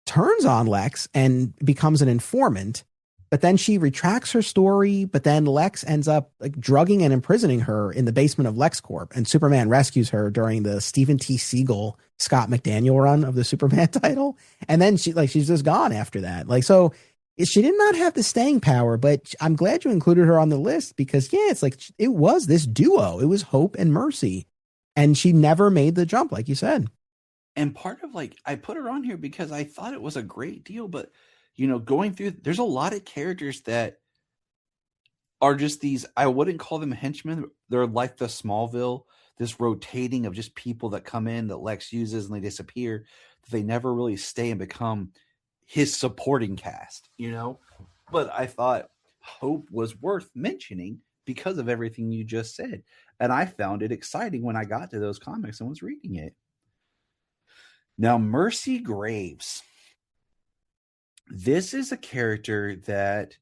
turns on Lex and becomes an informant. But then she retracts her story, but then Lex ends up like drugging and imprisoning her in the basement of LexCorp, and Superman rescues her during the Stephen T. Siegel, Scott McDaniel run of the Superman title. And then she's just gone after that. Like, so she did not have the staying power, but I'm glad you included her on the list because yeah, it's like it was this duo. It was Hope and Mercy, and she never made the jump, like you said. And part of I put her on here because I thought it was a great deal, but going through, there's a lot of characters that are just these, I wouldn't call them henchmen. They're like the Smallville, this rotating of just people that come in that Lex uses and they disappear. They never really stay and become his supporting cast, But I thought Hope was worth mentioning because of everything you just said. And I found it exciting when I got to those comics and was reading it. Now, Mercy Graves. This is a character that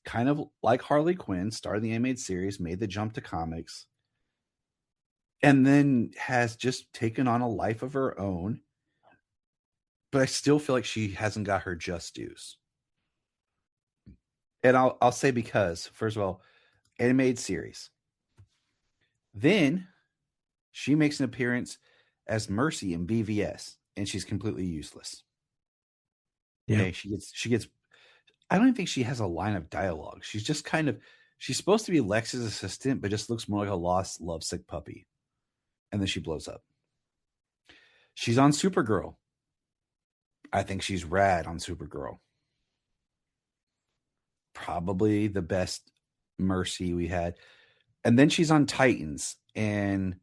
kind of like Harley Quinn, started the animated series, made the jump to comics, and then has just taken on a life of her own. But I still feel like she hasn't got her just dues. And I'll say because, first of all, animated series. Then she makes an appearance as Mercy in BVS, and she's completely useless. Yeah, okay, she gets. I don't even think she has a line of dialogue. She's just she's supposed to be Lex's assistant, but just looks more like a lost, lovesick puppy. And then she blows up. She's on Supergirl. I think she's rad on Supergirl. Probably the best Mercy we had. And then she's on Titans, and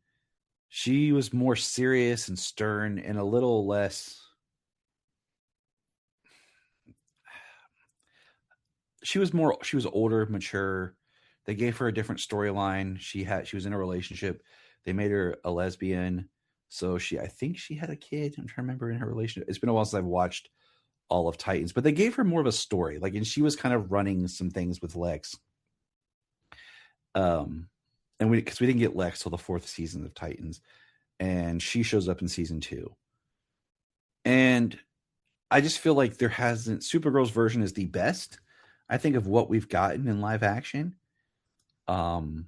she was more serious and stern and a little less. She was older, mature. They gave her a different storyline. She was in a relationship. They made her a lesbian. So I think she had a kid. I'm trying to remember in her relationship. It's been a while since I've watched all of Titans, but they gave her more of a story. And she was kind of running some things with Lex. And because we didn't get Lex till the 4th season of Titans, and she shows up in season 2. And I just feel like Supergirl's version is the best, I think, of what we've gotten in live action. Currently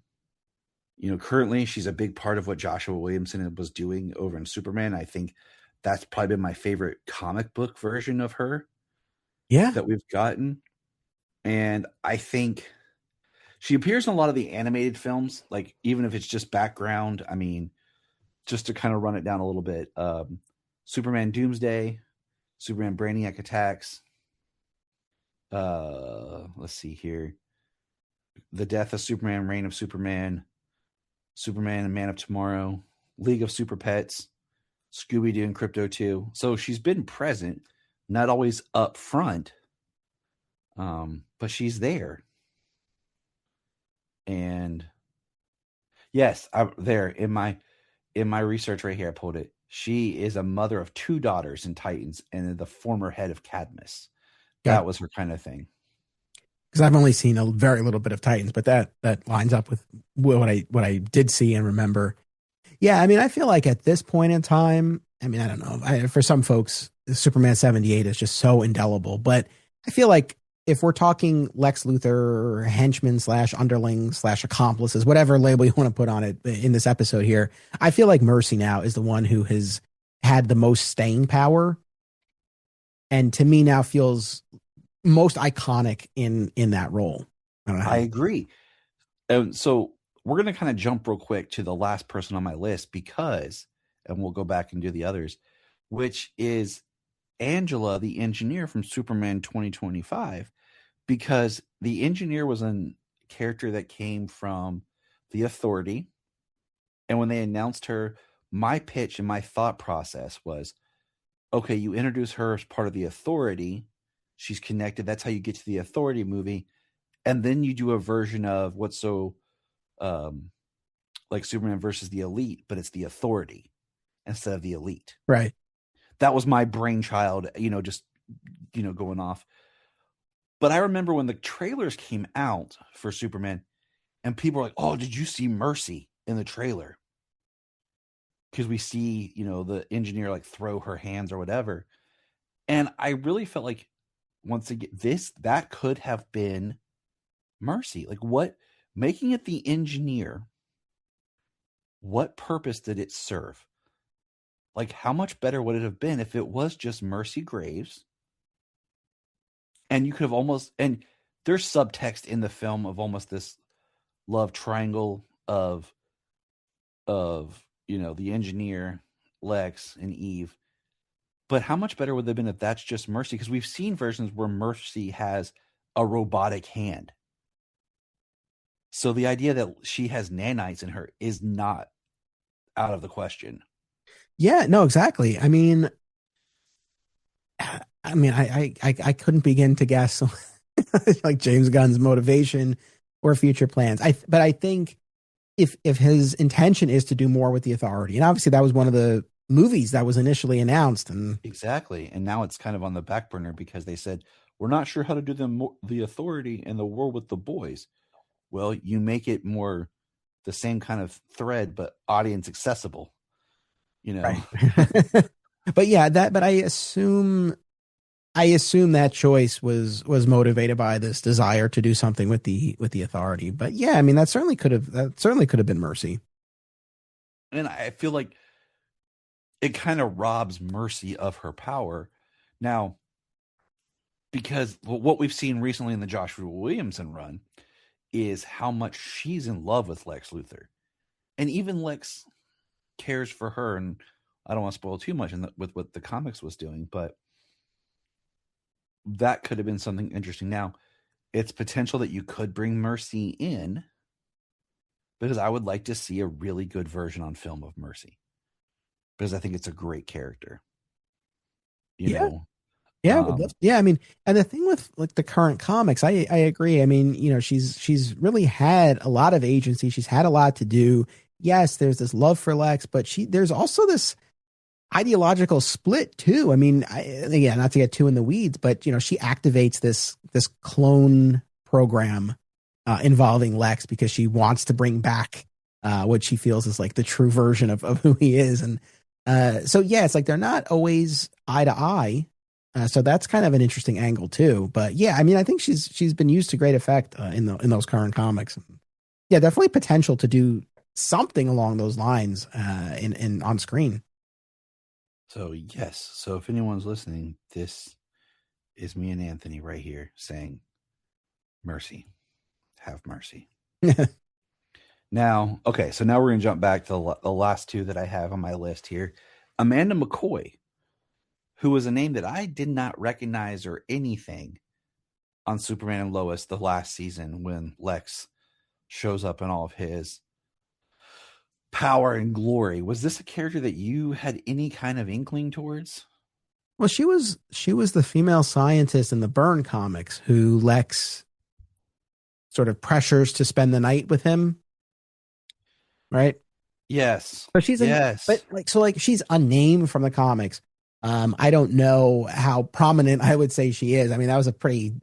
she's a big part of what Joshua Williamson was doing over in Superman. I think that's probably been my favorite comic book version of her. Yeah. That we've gotten. And I think she appears in a lot of the animated films, even if it's just background. I mean, just to kind of run it down a little bit. Superman Doomsday, Superman Brainiac Attacks. Let's see here. The Death of Superman, Reign of Superman, Superman and Man of Tomorrow, League of Super Pets, Scooby-Doo and Crypto 2. So she's been present, not always up front, but she's there. And yes, there in my research right here, I pulled it. She is a mother of 2 daughters in Titans and the former head of Cadmus. Got That was her kind of thing. because I've only seen a very little bit of Titans, but that lines up with what I did see and remember. Yeah, I mean, I feel like at this point in time, I mean, I don't know. For some folks, Superman 78 is just so indelible, but I feel like if we're talking Lex Luthor, henchmen slash underlings slash accomplices, whatever label you want to put on it in this episode here, I feel like Mercy now is the one who has had the most staying power, and to me now feels most iconic in that role. I don't know. I agree. So we're going to kind of jump real quick to the last person on my list because, and we'll go back and do the others, which is Angela, the engineer from Superman 2025, because the engineer was a character that came from the Authority. And when they announced her, my pitch and my thought process was, okay, you introduce her as part of the Authority. She's connected. That's how you get to the Authority movie. And then you do a version of what's so like Superman versus the Elite, but it's the Authority instead of the Elite. Right. That was my brainchild, just, going off. But I remember when the trailers came out for Superman and people were like, oh, did you see Mercy in the trailer? Because we see, the engineer like throw her hands or whatever. And I really felt like once again, that could have been Mercy. Like making it the engineer, what purpose did it serve? Like how much better would it have been if it was just Mercy Graves? And you could have and there's subtext in the film of almost this love triangle of the engineer, Lex, and Eve. But how much better would it have been if that's just Mercy? Because we've seen versions where Mercy has a robotic hand. So the idea that she has nanites in her is not out of the question. Yeah, no, exactly. I couldn't begin to guess like James Gunn's motivation or future plans. But I think if his intention is to do more with the Authority, and obviously that was one of the movies that was initially announced, and exactly, and now it's kind of on the back burner because they said we're not sure how to do the Authority and the war with the boys. Well, you make it more the same kind of thread, but audience accessible. Right. But yeah, but I assume that choice was motivated by this desire to do something with the Authority. But yeah, I mean that certainly could have been Mercy. And I feel like it kind of robs Mercy of her power now, because what we've seen recently in the Joshua Williamson run is how much she's in love with Lex Luthor, and even Lex cares for her. And I don't want to spoil too much with what the comics was doing, but that could have been something interesting. Now, it's potential that you could bring Mercy in, because I would like to see a really good version on film of Mercy, because I think it's a great character. You know? Yeah, I mean, and the thing with like the current comics, I agree. I mean, she's really had a lot of agency. She's had a lot to do. Yes, there's this love for Lex, but there's also this ideological split too. I mean, again, not to get too in the weeds, but she activates this clone program involving Lex because she wants to bring back what she feels is like the true version of who he is. And so yeah, it's like they're not always eye to eye. So that's kind of an interesting angle too. But yeah, I mean, I think she's been used to great effect in those current comics. Yeah, definitely potential to do something along those lines in on screen. So yes, so if anyone's listening, this is me and Anthony right here saying, "Mercy, have mercy." Now, okay, so now we're gonna jump back to the last two that I have on my list here. Amanda McCoy, who was a name that I did not recognize or anything on Superman and Lois the last season when Lex shows up in all of his power and glory. Was this a character that you had any kind of inkling towards? Well, she was the female scientist in the Byrne comics who Lex sort of pressures to spend the night with him, right? Yes. So she's Yes. she's unnamed from the comics. I don't know how prominent I would say she is. I mean, that was a pretty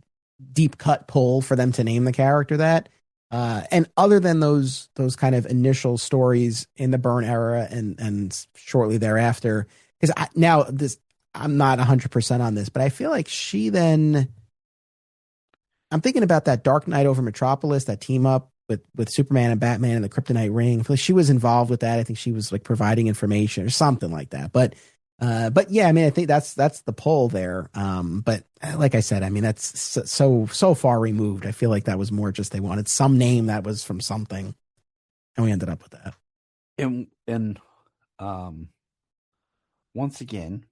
deep cut pull for them to name the character that. And other than those kind of initial stories in the Byrne era and shortly thereafter, because I'm not 100% on this, but I feel like she then. I'm thinking about that Dark Knight over Metropolis, that team up with Superman and Batman and the Kryptonite ring. I feel like she was involved with that. I think she was like providing information or something like that. But yeah, I mean, I think that's the pull there. But like I said, I mean, that's so far removed. I feel like that was more just they wanted some name that was from something, and we ended up with that. And once again,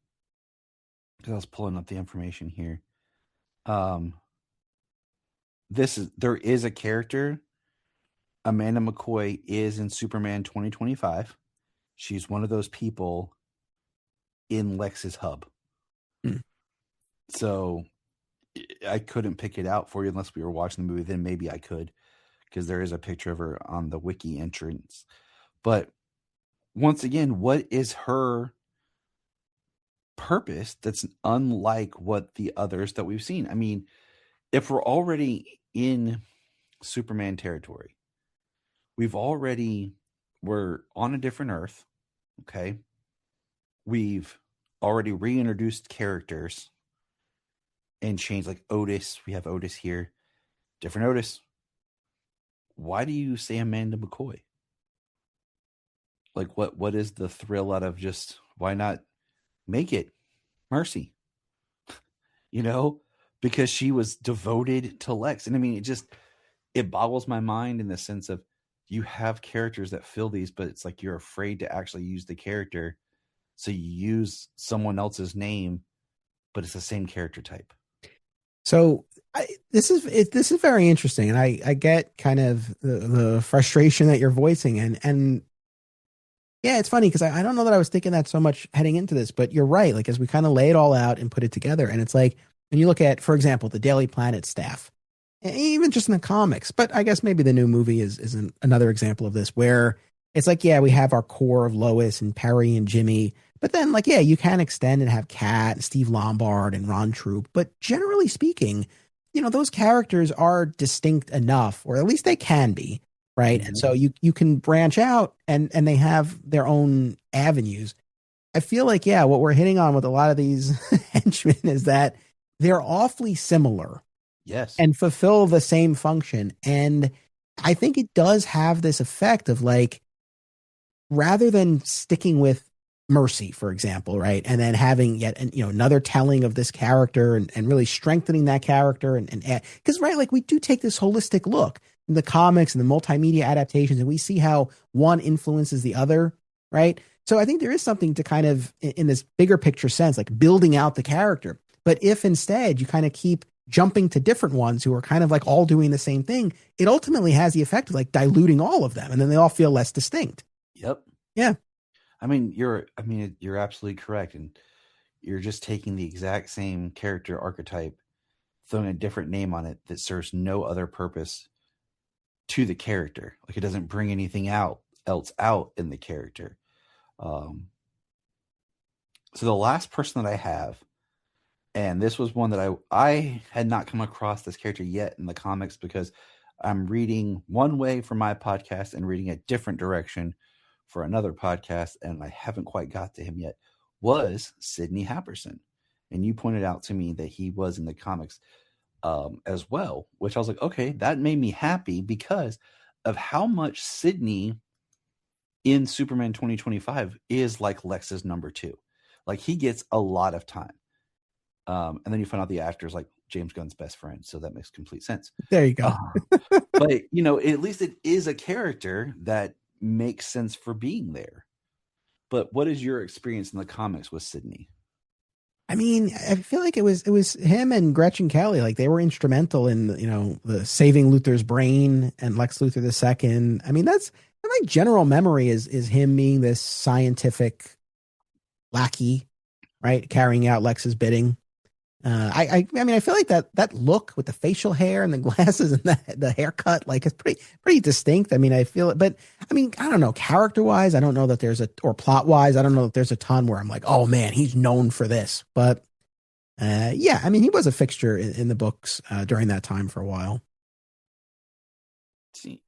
because I was pulling up the information here, there is a character. Amanda McCoy is in Superman 2025. She's one of those people in Lex's hub. So I couldn't pick it out for you unless we were watching the movie. Then maybe I could, because there is a picture of her on the wiki entrance. But once again, what is her purpose that's unlike what the others that we've seen? I mean, if we're already in Superman territory, we're on a different Earth. Okay. We've already reintroduced characters and changed, like Otis. We have Otis here. Different Otis. Why do you say Amanda McCoy? Like, what is the thrill out of just, why not make it Mercy? Because she was devoted to Lex. And I mean, it boggles my mind in the sense of, you have characters that fill these, but it's like you're afraid to actually use the character. So you use someone else's name, but it's the same character type. So this is very interesting, and I get kind of the frustration that you're voicing, and yeah, it's funny because I don't know that I was thinking that so much heading into this, but you're right. Like as we kind of lay it all out and put it together, and it's like when you look at, for example, the Daily Planet staff, even just in the comics, but I guess maybe the new movie is another example of this, where it's like, yeah, we have our core of Lois and Perry and Jimmy, but then like, yeah, you can extend and have Kat and Steve Lombard and Ron Troop, but generally speaking, those characters are distinct enough, or at least they can be, right? Mm-hmm. And so you can branch out and they have their own avenues. I feel like, yeah, what we're hitting on with a lot of these henchmen is that they're awfully similar. Yes. And fulfill the same function. And I think it does have this effect of like, rather than sticking with Mercy, for example, right? And then having yet, another telling of this character and really strengthening that character. And because, right, like we do take this holistic look in the comics and the multimedia adaptations, and we see how one influences the other, right? So I think there is something to kind of, in this bigger picture sense, like building out the character. But if instead you kind of keep jumping to different ones who are kind of like all doing the same thing, it ultimately has the effect of like diluting all of them, and then they all feel less distinct. Yep. Yeah. I mean, you're absolutely correct. And you're just taking the exact same character archetype, throwing a different name on it that serves no other purpose to the character. Like it doesn't bring anything else out in the character. So the last person that I have, and this was one that I had not come across this character yet in the comics, because I'm reading one way for my podcast and reading a different direction for another podcast, and I haven't quite got to him yet, was Sidney Happerson. And you pointed out to me that he was in the comics as well, which I was like, okay, that made me happy because of how much Sidney in Superman 2025 is like Lex's number 2. Like he gets a lot of time. And then you find out the actor's like James Gunn's best friend. So that makes complete sense. There you go. But, at least it is a character that makes sense for being there. But what is your experience in the comics with Sidney? I mean, I feel like it was him and Gretchen Kelly. Like they were instrumental in, the saving Luthor's brain and Lex Luthor II. I mean, that's my general memory is him being this scientific lackey, right? Carrying out Lex's bidding. I mean, I feel like that look with the facial hair and the glasses and the haircut, like it's pretty distinct. I mean, I feel it, but I mean, I don't know, character wise, I don't know that or plot wise, I don't know that there's a ton where I'm like, oh man, he's known for this. But yeah, I mean, he was a fixture in the books during that time for a while. See,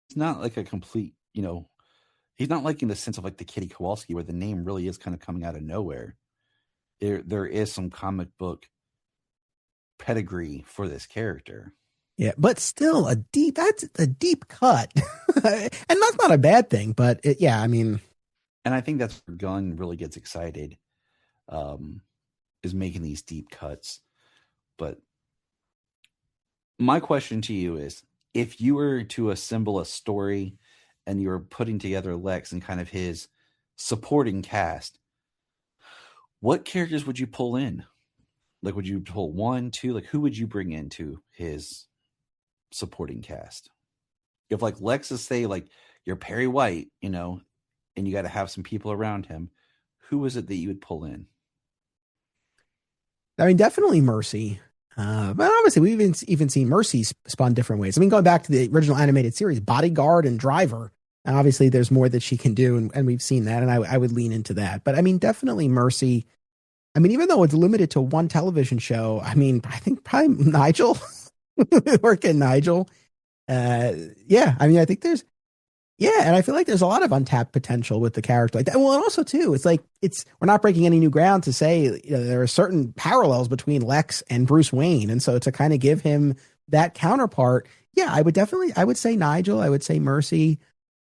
it's not like a complete, he's not like in the sense of like the Kitty Kowalski where the name really is kind of coming out of nowhere. There is some comic book pedigree for this character. Yeah, but still that's a deep cut. And that's not a bad thing, but yeah, I mean. And I think that's where Gunn really gets excited, is making these deep cuts. But my question to you is, if you were to assemble a story and you were putting together Lex and kind of his supporting cast, what characters would you pull in? Like, would you pull 1, 2? Like, who would you bring into his supporting cast? If like Lex is, say, like you're Perry White, and you got to have some people around him, who is it that you would pull in? I mean, definitely Mercy. But obviously, we've even seen Mercy spawn different ways. I mean, going back to the original animated series, Bodyguard and Driver. And obviously, there's more that she can do, and we've seen that, and I would lean into that. But I mean, definitely Mercy. I mean, even though it's limited to one television show, I mean, I think probably Nigel, working Nigel. Yeah, I mean, I think and I feel like there's a lot of untapped potential with the character like that. Well, and also too, it's like we're not breaking any new ground to say there are certain parallels between Lex and Bruce Wayne, and so to kind of give him that counterpart, yeah, I would say Nigel, I would say Mercy.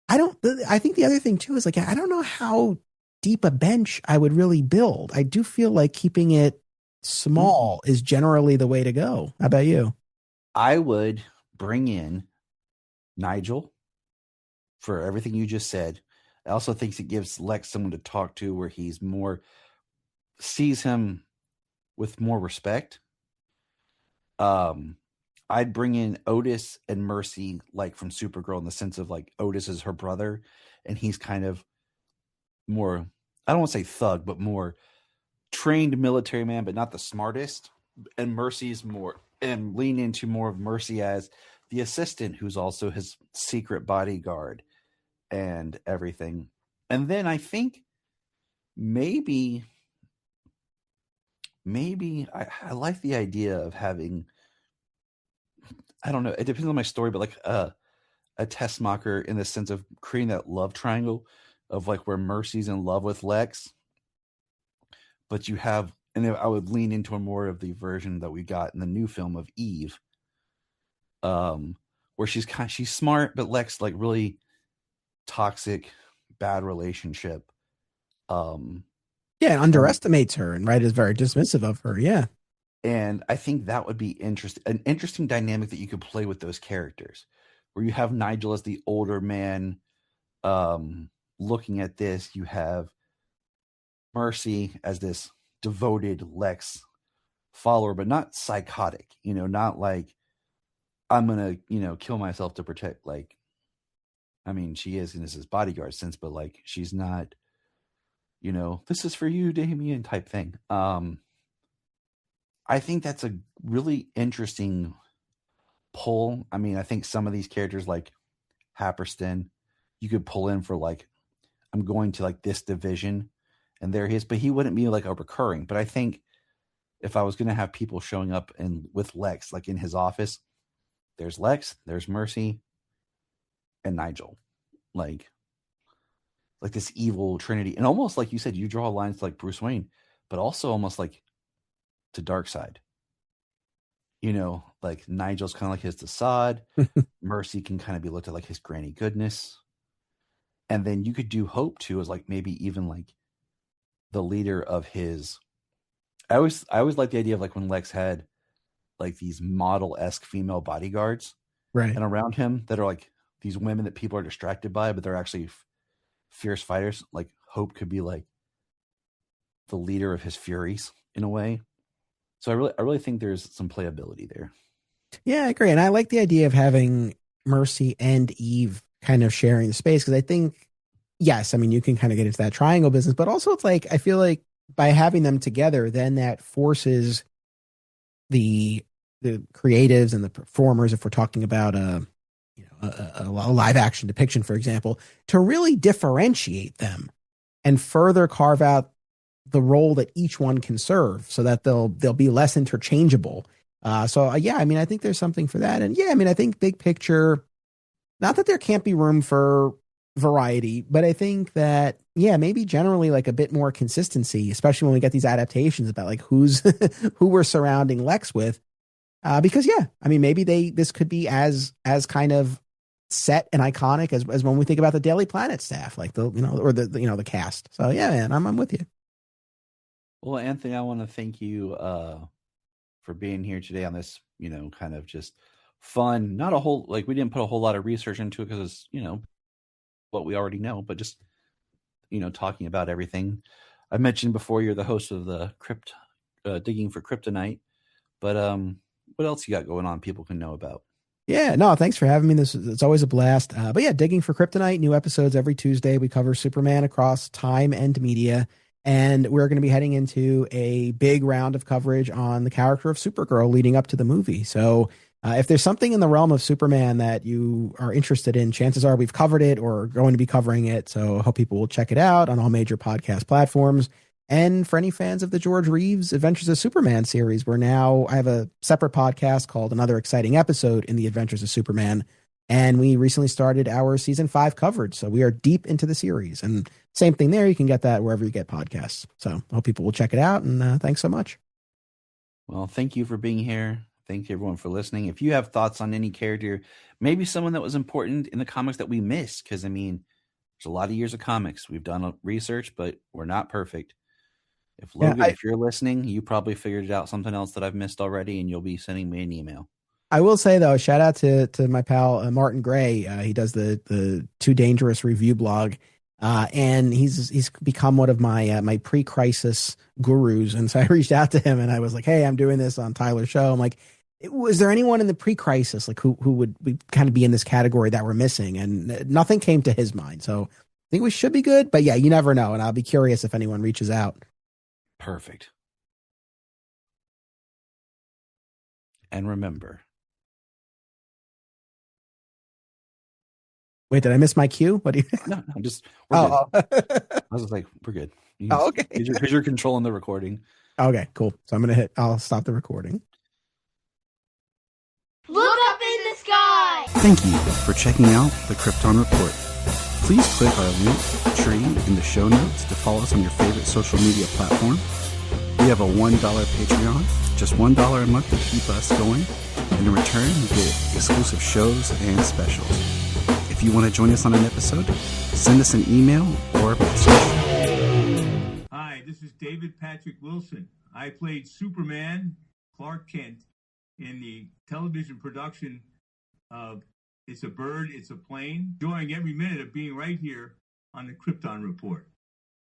I think the other thing too is like, I don't know how deep a bench I would really build. I do feel like keeping it small is generally the way to go. How about you? I would bring in Nigel for everything you just said. I also think it gives Lex someone to talk to where he's sees him with more respect. I'd bring in Otis and Mercy, like from Supergirl, in the sense of like Otis is her brother, and he's kind of more, I don't want to say thug, but more trained military man, but not the smartest. And Mercy's more, and lean into more of Mercy as the assistant, who's also his secret bodyguard and everything. And then I think maybe I like the idea of having, I don't know, it depends on my story, but like a Tessmacher in the sense of creating that love triangle of like where Mercy's in love with Lex, but you have, and I would lean into more of the version that we got in the new film of Eve, where she's smart, but Lex like really toxic, bad relationship. Yeah, and underestimates her and is very dismissive of her. Yeah. And I think that would be an interesting dynamic that you could play with those characters, where you have Nigel as the older man, looking at this. You have Mercy as this devoted Lex follower, but not psychotic, not like I'm going to, kill myself to protect, like, I mean, she is in this bodyguard sense, but like, she's not, this is for you, Damien type thing. I think that's a really interesting pull. I mean, I think some of these characters like Happerston, you could pull in for like, I'm going to like this division, and there he is, but he wouldn't be like a recurring. But I think if I was going to have people showing up with Lex, like in his office, there's Lex, there's Mercy, and Nigel, like this evil trinity. And almost like you said, you draw lines to like Bruce Wayne, but also almost like to Darkseid. Like Nigel's kind of like his Desaad. Mercy can kind of be looked at like his Granny Goodness. And then you could do Hope too, as like maybe even like the leader of his. I always like the idea of like when Lex had like these model-esque female bodyguards, right, and around him that are like these women that people are distracted by, but they're actually fierce fighters. Like Hope could be like the leader of his Furies in a way. So I really think there's some playability there. Yeah, I agree. And I like the idea of having Mercy and Eve kind of sharing the space, because I think, yes, I mean, you can kind of get into that triangle business, but also it's like, I feel like by having them together, then that forces the creatives and the performers, if we're talking about a live action depiction, for example, to really differentiate them and further carve out the role that each one can serve, so that they'll be less interchangeable. Yeah, I mean, I think there's something for that, and yeah, I mean, I think big picture, not that there can't be room for variety, but I think that yeah, maybe generally like a bit more consistency, especially when we get these adaptations about like who's who we're surrounding Lex with. Because yeah, I mean, maybe this could be as kind of set and iconic as when we think about the Daily Planet staff, like or the cast. So yeah, man, I'm with you. Well, Anthony, I want to thank you for being here today on this, kind of just fun. Not a whole we didn't put a whole lot of research into it because it's what we already know, but just talking about everything. I mentioned before you're the host of the Digging for Kryptonite, but what else you got going on people can know about? Yeah, no, thanks for having me. It's always a blast. But yeah, Digging for Kryptonite, new episodes every Tuesday. We cover Superman across time and media. And we're going to be heading into a big round of coverage on the character of Supergirl leading up to the movie. So if there's something in the realm of Superman that you are interested in, chances are we've covered it or are going to be covering it. So I hope people will check it out on all major podcast platforms. And for any fans of the George Reeves Adventures of Superman series, I have a separate podcast called Another Exciting Episode in the Adventures of Superman. And we recently started our season 5 coverage. So we are deep into the series, and same thing there. You can get that wherever you get podcasts. So I hope people will check it out. And thanks so much. Well, thank you for being here. Thank you everyone for listening. If you have thoughts on any character, maybe someone that was important in the comics that we missed, because I mean, there's a lot of years of comics. We've done research, but we're not perfect. If Logan, if you're listening, you probably figured out something else that I've missed already, and you'll be sending me an email. I will say though, shout out to my pal Martin Gray. He does the Too Dangerous review blog, and he's become one of my pre-crisis gurus. And so I reached out to him and I was like, "Hey, I'm doing this on Tyler's show." I'm like, "Was there anyone in the pre-crisis like who would kind of be in this category that we're missing?" And nothing came to his mind. So I think we should be good. But yeah, you never know, and I'll be curious if anyone reaches out. Perfect. And remember. Wait, did I miss my cue? What do you? No, just. I was just like, we're good. Okay. Because you're controlling the recording. Okay, cool. So I'll stop the recording. Look up in the sky! Thank you for checking out the Krypton Report. Please click our link tree in the show notes to follow us on your favorite social media platform. We have a $1 Patreon, just $1 a month to keep us going. And in return, you get exclusive shows and specials. If you want to join us on an episode, send us an email or a message. Hi, this is David Patrick Wilson. I played Superman, Clark Kent, in the television production of It's a Bird, It's a Plane, enjoying every minute of being right here on the Krypton Report.